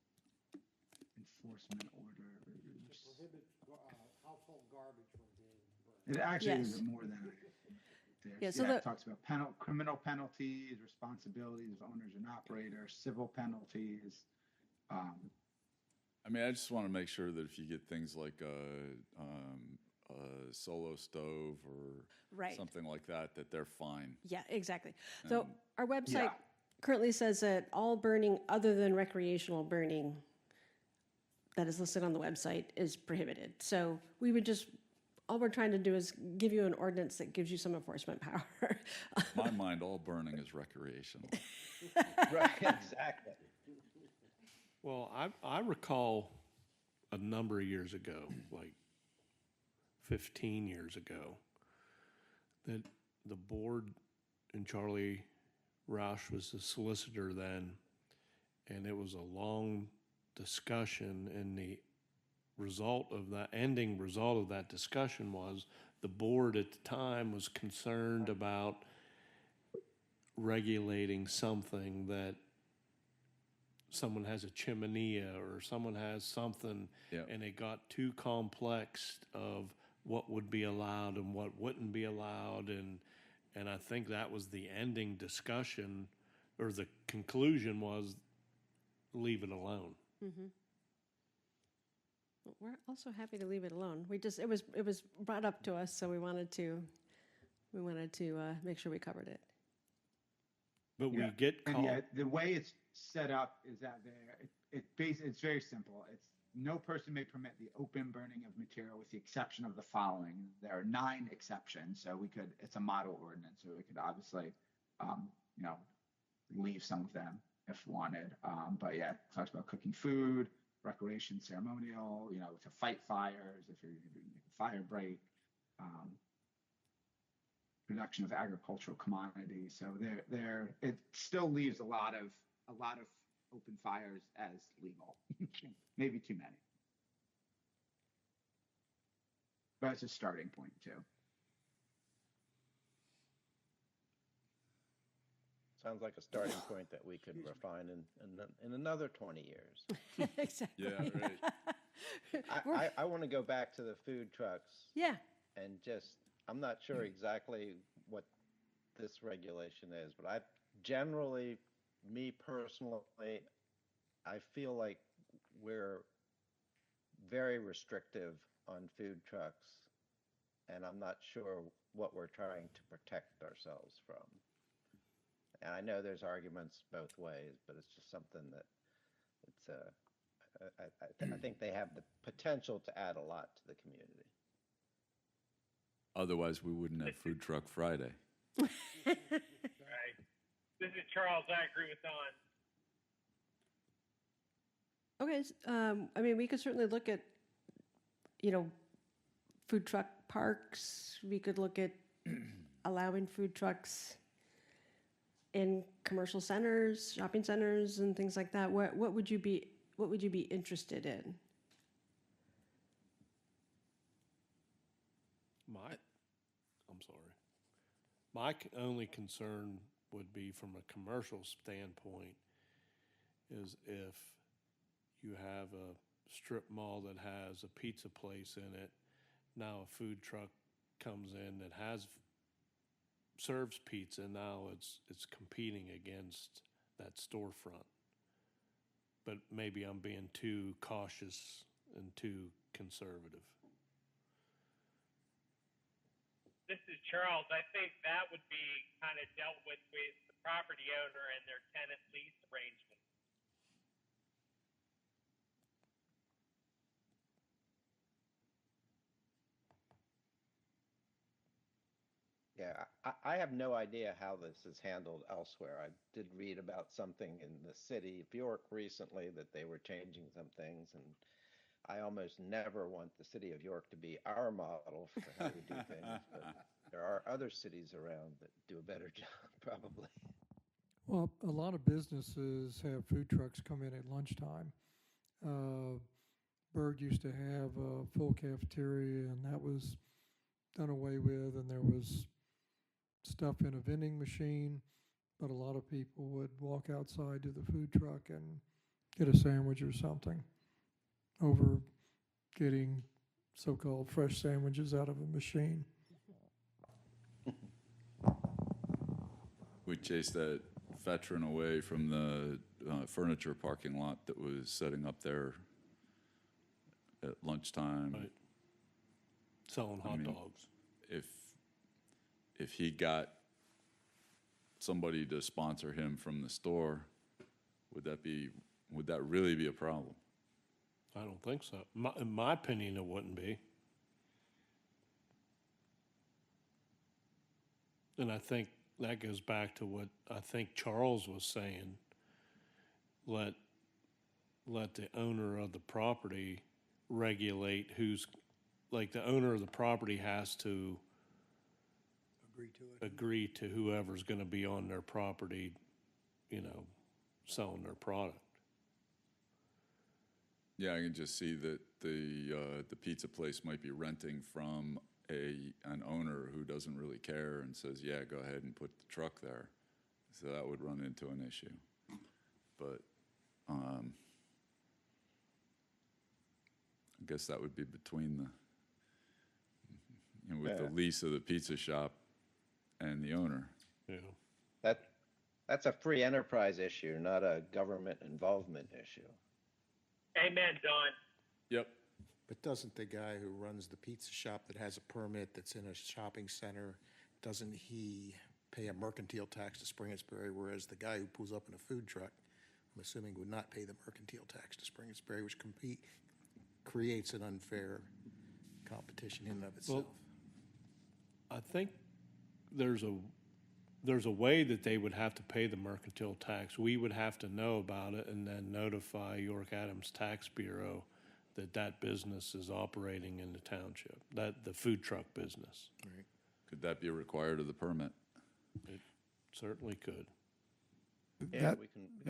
Enforcement orders. Prohibit household garbage from being burned. It actually Yes. is more than there. Yeah, so It talks about criminal penalties, responsibilities of owners and operators, civil penalties. I mean, I just want to make sure that if you get things like a solo stove or Right. something like that, that they're fine. Yeah, exactly. So And- our website Yeah. currently says that all burning other than recreational burning that is listed on the website is prohibited. So we would all we're trying to do is give you an ordinance that gives you some enforcement power. In my mind, all burning is recreational. Right, exactly. Well, I recall a number of years ago, like 15 years ago, that the board and Charlie Roush was the solicitor then, and it was a long discussion, and the ending result of that discussion was the board at the time was concerned about regulating something that someone has a chimenea or someone has something, Yeah. and it got too complex of what would be allowed and what wouldn't be allowed, and I think that was the ending discussion, or the conclusion was leave it alone. We're also happy to leave it alone. It was brought up to us, so we wanted to make sure we covered it. But Yeah. we get And called. yeah, the way it's set up is that it's very simple. It's no person may permit the open burning of material with the exception of the following. There are 9 exceptions, so it's a model ordinance, so we could obviously, leave some of them if wanted. But yeah, it talks about cooking food, recreation, ceremonial, to fight fires, if you're going to do a fire break, production of agricultural commodities. So it still leaves a lot of open fires as legal. Maybe too many. But it's a starting point too. Sounds like a starting point that we could refine in another 20 years. Exactly. Yeah, right. I want to go back to the food trucks Yeah. and I'm not sure exactly what this regulation is, but me personally, I feel like we're very restrictive on food trucks, and I'm not sure what we're trying to protect ourselves from. And I know there's arguments both ways, but it's just something that I think they have the potential to add a lot to the community. Otherwise, we wouldn't have Food Truck Friday. Right. This is Charles. I agree with Don. Okay, I mean, we could certainly look at, food truck parks. We could look at allowing food trucks in commercial centers, shopping centers, and things like that. What would you be interested in? My only concern would be from a commercial standpoint is if you have a strip mall that has a pizza place in it, now a food truck comes in that serves pizza, now it's competing against that storefront. But maybe I'm being too cautious and too conservative. This is Charles. I think that would be kind of dealt with the property owner and their tenant lease arrangement. Yeah, I have no idea how this is handled elsewhere. I did read about something in the city of York recently that they were changing some things, and I almost never want the city of York to be our model for how we do things, but there are other cities around that do a better job, probably. Well, a lot of businesses have food trucks come in at lunchtime. Berg used to have a full cafeteria, and that was done away with, and there was stuff in a vending machine, but a lot of people would walk outside to the food truck and get a sandwich or something over getting so-called fresh sandwiches out of a machine. We chased that veteran away from the furniture parking lot that was setting up there at lunchtime. Right. Selling hot dogs. If he got somebody to sponsor him from the store, would that really be a problem? I don't think so. In my opinion, it wouldn't be. And I think that goes back to what I think Charles was saying. Let the owner of the property regulate the owner of the property has to agree to whoever's going to be on their property, selling their product. Yeah, I can just see that the pizza place might be renting from an owner who doesn't really care and says, yeah, go ahead and put the truck there. So that would run into an issue. But I guess that would be between the lease of the pizza shop and the owner. Yeah. That's a free enterprise issue, not a government involvement issue. Amen, Don. Yep. But doesn't the guy who runs the pizza shop that has a permit that's in a shopping center, doesn't he pay a mercantile tax to Springettsbury, whereas the guy who pulls up in a food truck, I'm assuming, would not pay the mercantile tax to Springettsbury, which creates an unfair competition in and of itself. Well, I think there's a way that they would have to pay the mercantile tax. We would have to know about it and then notify York Adams Tax Bureau that business is operating in the township, that the food truck business. Right. Could that be required of the permit? It certainly could. That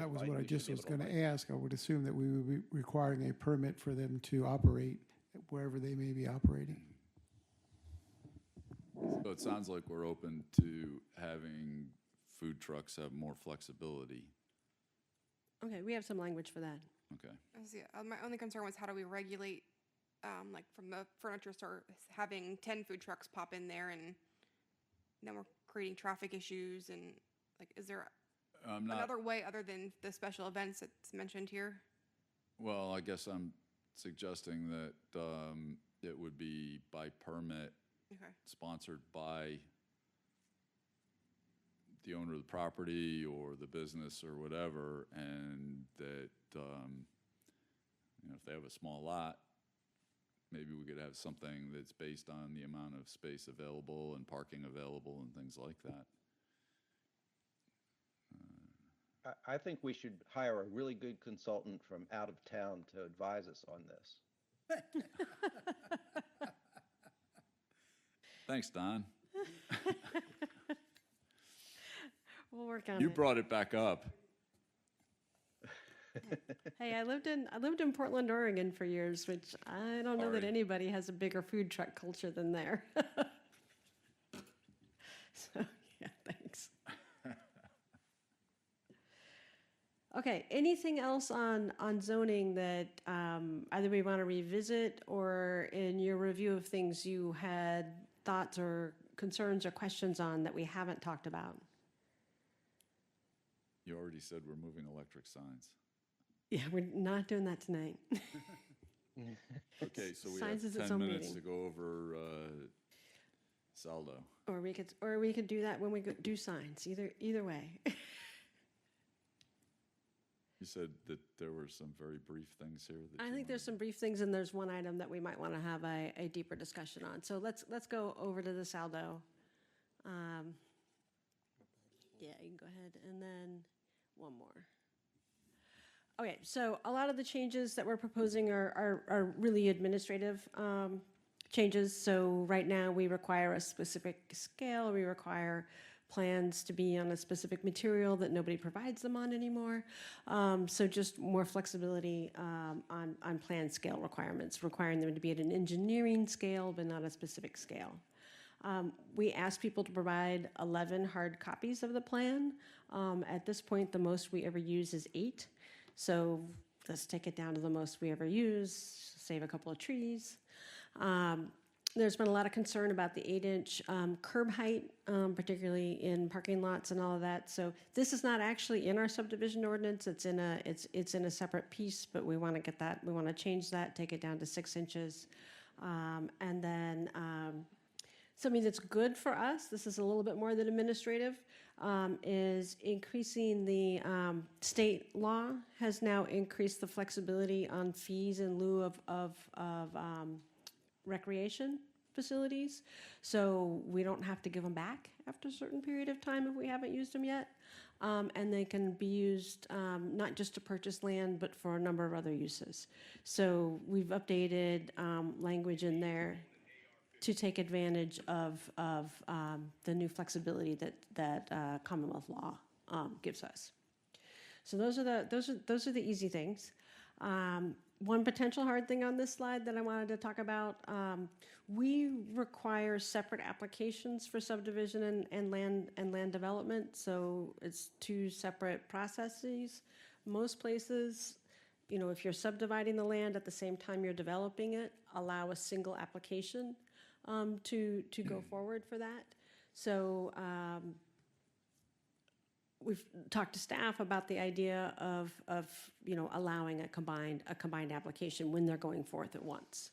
was what I just was going to ask. I would assume that we would be requiring a permit for them to operate wherever they may be operating. So it sounds like we're open to having food trucks have more flexibility. Okay, we have some language for that. Okay. My only concern was how do we regulate, like from the furniture store, having 10 food trucks pop in there and then we're creating traffic issues and like, is there another way other than the special events that's mentioned here? Well, I guess I'm suggesting that it would be by permit, sponsored by the owner of the property or the business or whatever, and that You know, if they have a small lot, maybe we could have something that's based on the amount of space available and parking available and things like that. I think we should hire a really good consultant from out of town to advise us on this. Thanks, Don. We'll work on You it. brought it back up. Hey, I lived in Portland, Oregon for years, which I don't know that Sorry. anybody has a bigger food truck culture than there. So, yeah, thanks. Okay, anything else on zoning that either we want to revisit, or in your review of things you had thoughts or concerns or questions on that we haven't talked about? You already said we're moving electric signs. Yeah, we're not doing that tonight. Okay, so we Signs have is its 10 own minutes meeting. to go over saldo. Or we could do that when we do signs. Either way. You said that there were some very brief things here. That I you think there's wanted- some brief things, and there's one item that we might want to have a deeper discussion on. So let's go over to the saldo. Yeah, you can go ahead, and then one more. Okay, so a lot of the changes that we're proposing are really administrative changes. So right now, we require a specific scale. We require plans to be on a specific material that nobody provides them on anymore. So just more flexibility on plan scale requirements, requiring them to be at an engineering scale, but not a specific scale. We asked people to provide 11 hard copies of the plan. At this point, the most we ever use is 8. So let's take it down to the most we ever use, save a couple of trees. There's been a lot of concern about the 8-inch curb height, particularly in parking lots and all of that. So this is not actually in our subdivision ordinance. It's in a separate piece, but we want to get that. We want to change that, take it down to 6 inches, and then something that's good for us. This is a little bit more than administrative. Is increasing the state law has now increased the flexibility on fees in lieu of recreation facilities. So we don't have to give them back after a certain period of time if we haven't used them yet. And they can be used not just to purchase land, but for a number of other uses. So we've updated language in there to take advantage of the new flexibility that Commonwealth law gives us. So those are the easy things. One potential hard thing on this slide that I wanted to talk about, we require separate applications for subdivision and land development. So it's 2 separate processes. Most places, you know, if you're subdividing the land at the same time you're developing it, allow a single application to go forward for that. So we've talked to staff about the idea of you know, allowing a combined application when they're going forth at once.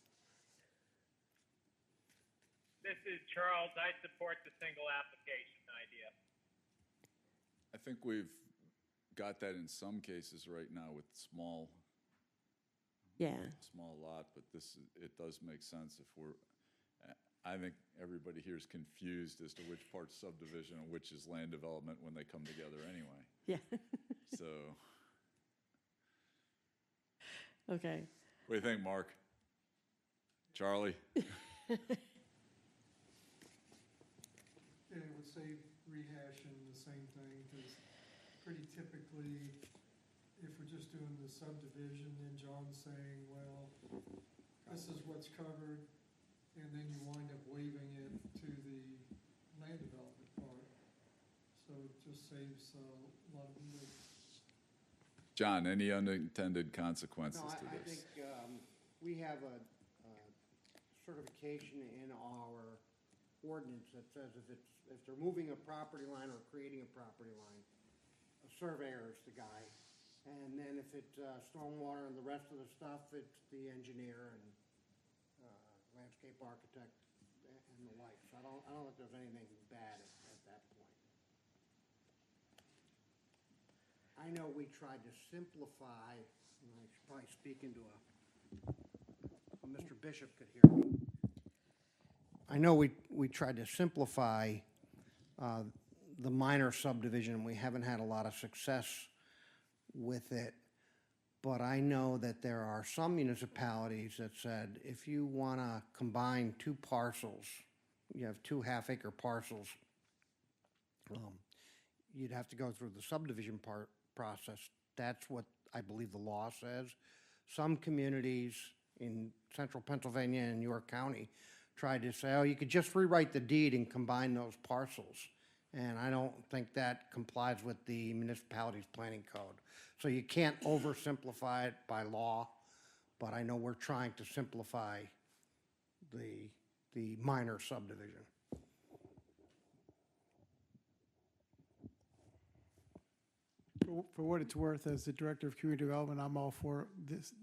This is Charles. I support the single application idea. I think we've got that in some cases right now with small lot, but it does make sense if we're, I think everybody here is confused as to which part's subdivision and which is land development when they come together anyway. Yeah. So, Okay. what do you think, Mark? Charlie? Yeah, I would say rehashing the same thing, because pretty typically, if we're just doing the subdivision, then John's saying, well, this is what's covered, and then you wind up waiving it to the land development part. So it just saves a lot of money. John, any unintended consequences No, to I this? think we have a certification in our ordinance that says if they're moving a property line or creating a property line, a surveyor is the guy. And then if it's stormwater and the rest of the stuff, it's the engineer and landscape architect and the like. So I don't think there's anything bad at that point. I know we tried to simplify, and I should probably speak into a Mr. Bishop could hear me. I know we tried to simplify the minor subdivision. We haven't had a lot of success with it. But I know that there are some municipalities that said, if you want to combine two parcels, you have two half-acre parcels, you'd have to go through the subdivision process. That's what I believe the law says. Some communities in central Pennsylvania and York County tried to say, oh, you could just rewrite the deed and combine those parcels. And I don't think that complies with the municipality's planning code. So you can't oversimplify it by law, but I know we're trying to simplify the minor subdivision. For what it's worth, as the Director of Community Development, I'm all for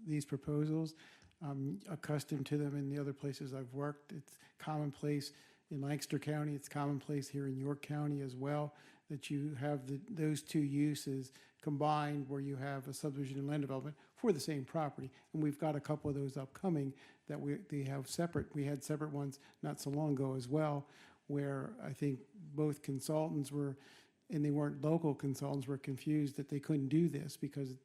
these proposals. I'm accustomed to them in the other places I've worked. It's commonplace in Lancaster County. It's commonplace here in York County as well, that you have those two uses combined where you have a subdivision and land development for the same property. And we've got a couple of those upcoming that they have separate. We had separate ones not so long ago as well, where I think both consultants were, and they weren't local consultants, were confused that they couldn't do this because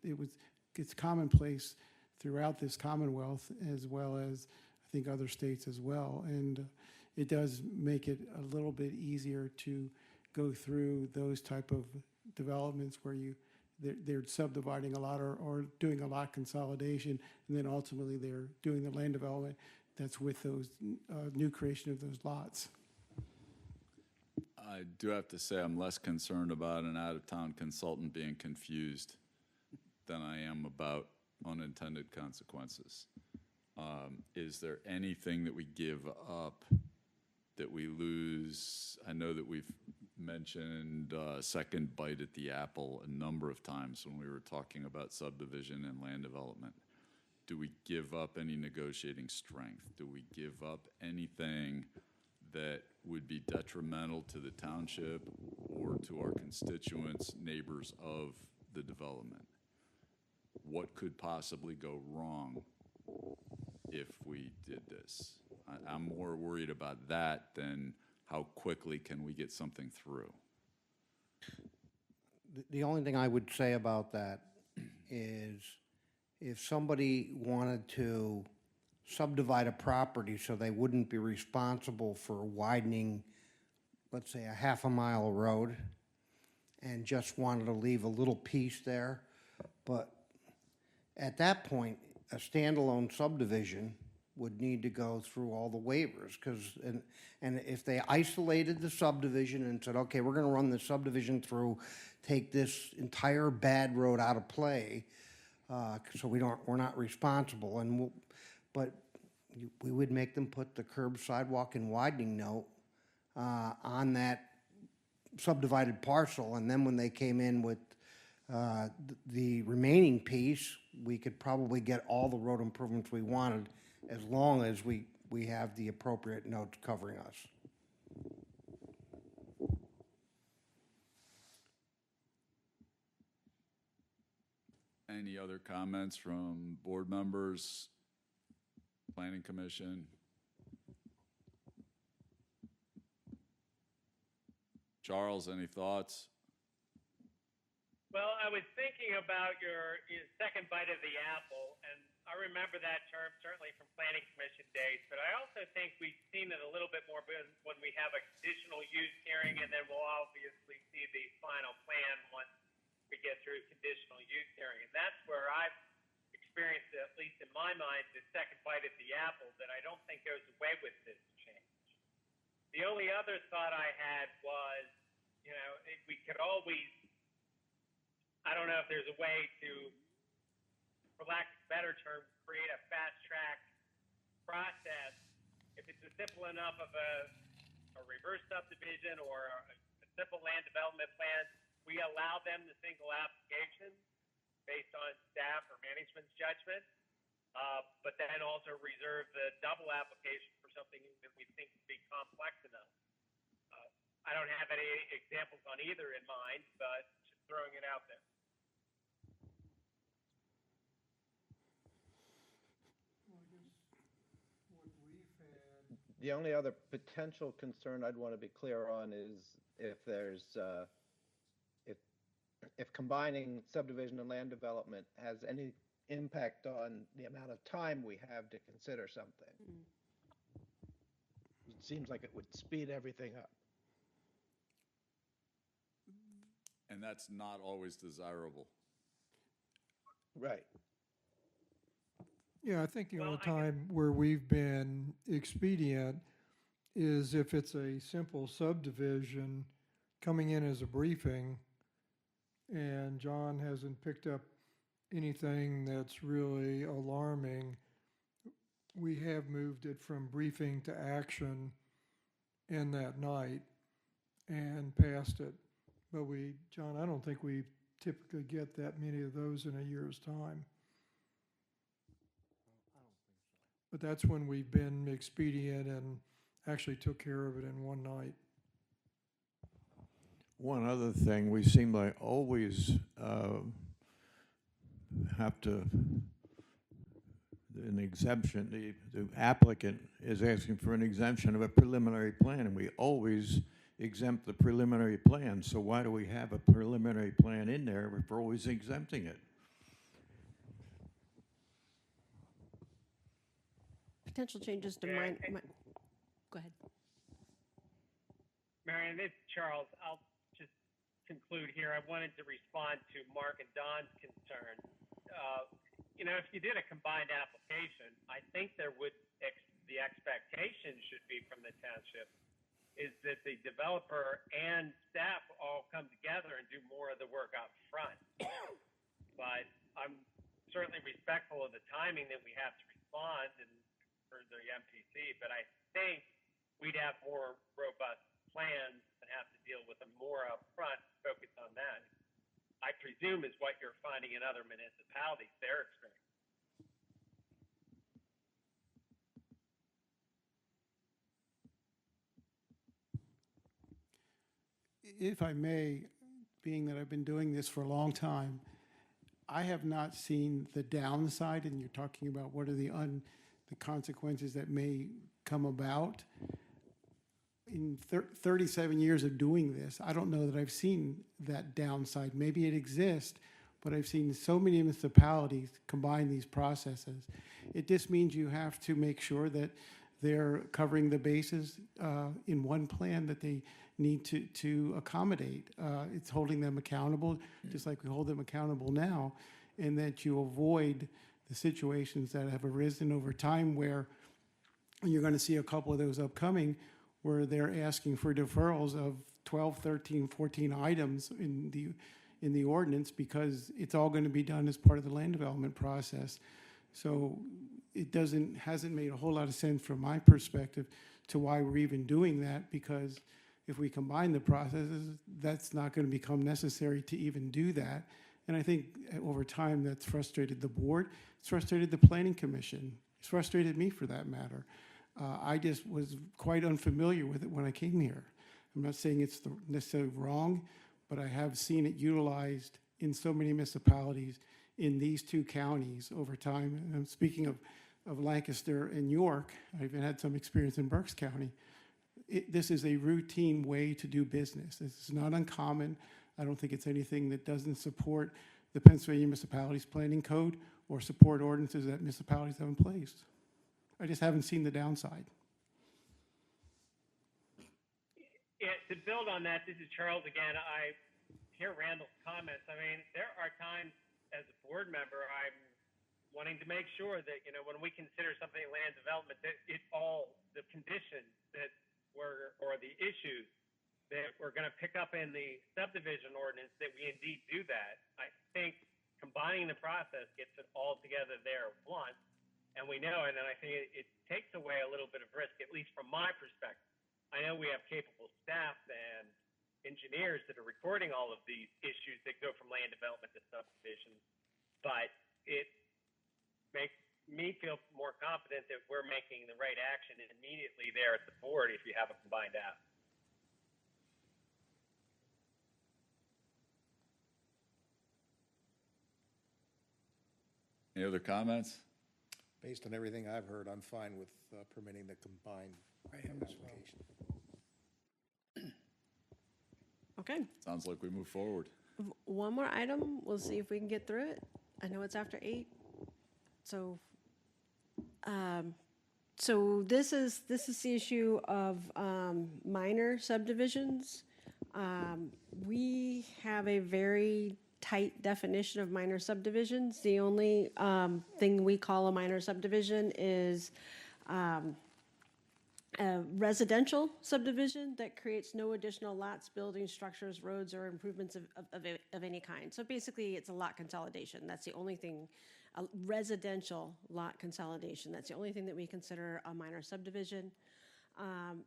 it's commonplace throughout this Commonwealth as well as I think other states as well. And it does make it a little bit easier to go through those type of developments where they're subdividing a lot or doing a lot consolidation, and then ultimately they're doing the land development that's with those new creation of those lots. I do have to say I'm less concerned about an out-of-town consultant being confused than I am about unintended consequences. Is there anything that we give up that we lose? I know that we've mentioned second bite at the apple a number of times when we were talking about subdivision and land development. Do we give up any negotiating strength? Do we give up anything that would be detrimental to the township or to our constituents, neighbors of the development? What could possibly go wrong if we did this? I'm more worried about that than how quickly can we get something through. The only thing I would say about that is if somebody wanted to subdivide a property so they wouldn't be responsible for widening, let's say, a half a mile of road and just wanted to leave a little piece there, but at that point, a standalone subdivision would need to go through all the waivers, and if they isolated the subdivision and said, okay, we're going to run the subdivision through, take this entire bad road out of play, so we're not responsible, but we would make them put the curb, sidewalk, and widening note on that subdivided parcel, and then when they came in with the remaining piece, we could probably get all the road improvements we wanted as long as we have the appropriate notes covering us. Any other comments from board members, Planning Commission? Charles, any thoughts? Well, I was thinking about your second bite of the apple, and I remember that term certainly from Planning Commission days, but I also think we've seen it a little bit more when we have a conditional use hearing, and then we'll obviously see the final plan once we get through conditional use hearing. And that's where I've experienced, at least in my mind, the second bite at the apple that I don't think goes away with this change. The only other thought I had was, we could always, I don't know if there's a way to, for lack of a better term, create a fast-track process. If it's a simple enough of a reverse subdivision or a simple land development plan, we allow them the single application based on staff or management's judgment, but then also reserve the double application for something that we think would be complex enough. I don't have any examples on either in mind, but just throwing it out there. The only other potential concern I'd want to be clear on is if there's, if combining subdivision and land development has any impact on the amount of time we have to consider something. It seems like it would speed everything up. And that's not always desirable. Right. Yeah, I think the only time where we've been expedient is if it's a simple subdivision coming in as a briefing and John hasn't picked up anything that's really alarming. We have moved it from briefing to action in that night and passed it. But John, I don't think we typically get that many of those in a year's time. But that's when we've been expedient and actually took care of it in one night. One other thing, we seem like always have to, an exemption, the applicant is asking for an exemption of a preliminary plan, and we always exempt the preliminary plan. So why do we have a preliminary plan in there if we're always exempting it? Potential changes to mine, go ahead. Marion, this is Charles. I'll just conclude here. I wanted to respond to Mark and Don's concern. If you did a combined application, I think there would, the expectation should be from the township is that the developer and staff all come together and do more of the work up front. But I'm certainly respectful of the timing that we have to respond and for the MPC, but I think we'd have more robust plans and have to deal with them more up front, focus on that. I presume is what you're finding in other municipalities, their experience. If I may, being that I've been doing this for a long time, I have not seen the downside, and you're talking about what are the consequences that may come about. In 37 years of doing this, I don't know that I've seen that downside. Maybe it exists, but I've seen so many municipalities combine these processes. It just means you have to make sure that they're covering the bases in one plan that they need to accommodate. It's holding them accountable, just like we hold them accountable now, and that you avoid the situations that have arisen over time where you're going to see a couple of those upcoming where they're asking for deferrals of 12, 13, 14 items in the ordinance because it's all going to be done as part of the land development process. So it hasn't made a whole lot of sense from my perspective to why we're even doing that, because if we combine the processes, that's not going to become necessary to even do that. And I think over time that's frustrated the board, it's frustrated the planning commission, it's frustrated me for that matter. I just was quite unfamiliar with it when I came here. I'm not saying it's necessarily wrong, but I have seen it utilized in so many municipalities in these two counties over time. And I'm speaking of Lancaster and York. I even had some experience in Berks County. This is a routine way to do business. This is not uncommon. I don't think it's anything that doesn't support the Pennsylvania Municipalities Planning Code or support ordinances that municipalities have in place. I just haven't seen the downside. Yeah, to build on that, this is Charles again. I hear Randall's comments. I mean, there are times as a board member, I'm wanting to make sure that, when we consider something land development, that the conditions that or the issues that we're going to pick up in the subdivision ordinance, that we indeed do that. I think combining the process gets it all together there once. And we know it, and I think it takes away a little bit of risk, at least from my perspective. I know we have capable staff and engineers that are recording all of these issues that go from land development to subdivision, but it makes me feel more confident that we're making the right action immediately there at the board if you have a combined app. Any other comments? Based on everything I've heard, I'm fine with permitting the combined I am as well. Okay. Sounds like we move forward. One more item. We'll see if we can get through it. I know it's after 8. So, so this is the issue of minor subdivisions. We have a very tight definition of minor subdivisions. The only thing we call a minor subdivision is a residential subdivision that creates no additional lots, buildings, structures, roads, or improvements of any kind. So basically, it's a lot consolidation. That's the only thing, a residential lot consolidation. That's the only thing that we consider a minor subdivision.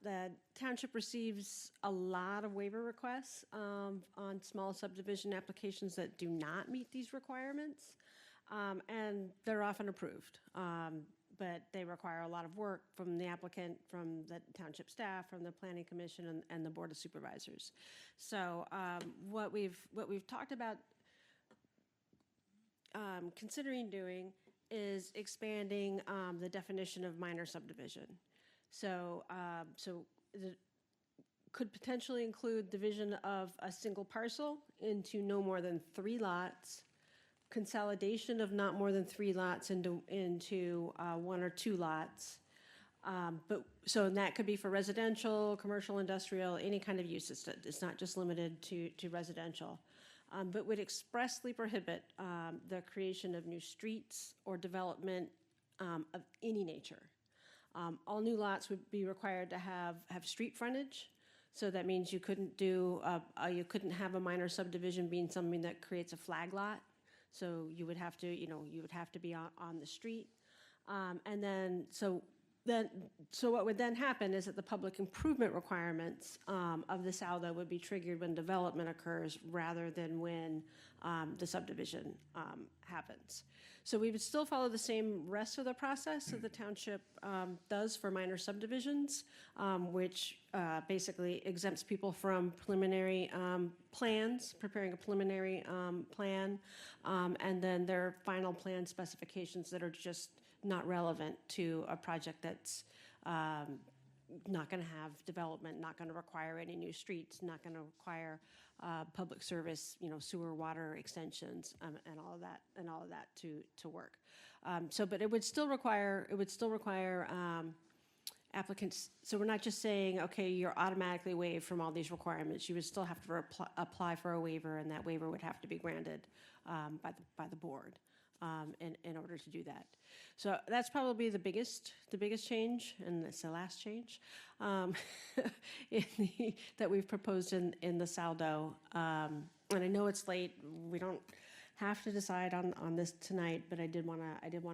The township receives a lot of waiver requests on small subdivision applications that do not meet these requirements, and they're often approved. But they require a lot of work from the applicant, from the township staff, from the planning commission, and the board of supervisors. So what we've talked about considering doing is expanding the definition of minor subdivision. So could potentially include division of a single parcel into no more than 3 lots, consolidation of not more than 3 lots into 1 or 2 lots. But so that could be for residential, commercial, industrial, any kind of use. It's not just limited to residential, but would expressly prohibit the creation of new streets or development of any nature. All new lots would be required to have street frontage. So that means you couldn't have a minor subdivision being something that creates a flag lot. So you would have to, be on the street. And then, so what would then happen is that the public improvement requirements of the SALDO would be triggered when development occurs rather than when the subdivision happens. So we would still follow the same rest of the process that the township does for minor subdivisions, which basically exempts people from preliminary plans, preparing a preliminary plan, and then their final plan specifications that are just not relevant to a project that's not going to have development, not going to require any new streets, not going to require public service, sewer, water extensions, and all of that to work. But it would still require applicants. So we're not just saying, okay, you're automatically waived from all these requirements. You would still have to apply for a waiver, and that waiver would have to be granted by the board in order to do that. So that's probably the biggest change, and it's the last change that we've proposed in the SALDO. And I know it's late. We don't have to decide on this tonight, but I did want to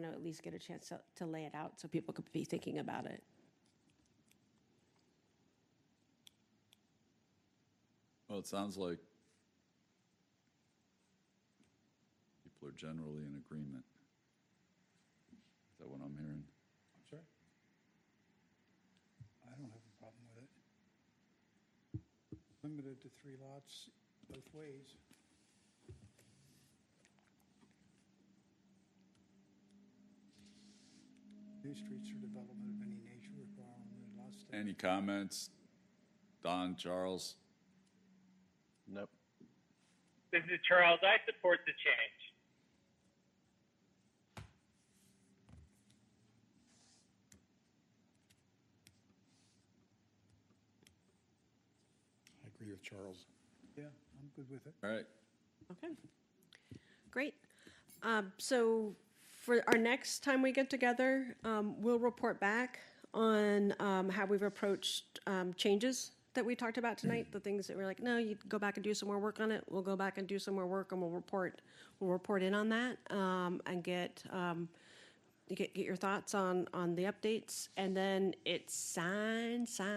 at least get a chance to lay it out so people could be thinking about it. Well, it sounds like people are generally in agreement. Is that what I'm hearing? I'm sorry? I don't have a problem with it. Limited to 3 lots both ways. New streets or development of any nature require limited lots. Any comments? Don, Charles? Nope. This is Charles. I support the change. I agree with Charles. Yeah, I'm good with it. All right. Okay, great. So for our next time we get together, we'll report back on how we've approached changes that we talked about tonight, the things that we're like, no, you go back and do some more work on it. We'll go back and do some more work, and we'll report in on that, and get your thoughts on the updates, and then it's sign. So,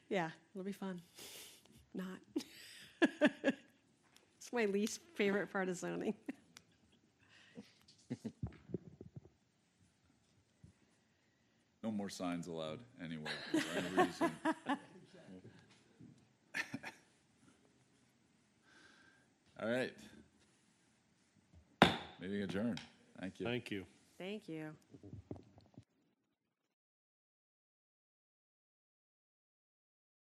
yeah, it'll be fun. Not. It's my least favorite part of zoning. No more signs allowed anywhere for any reason. All right. Meeting adjourned. Thank you. Thank you. Thank you.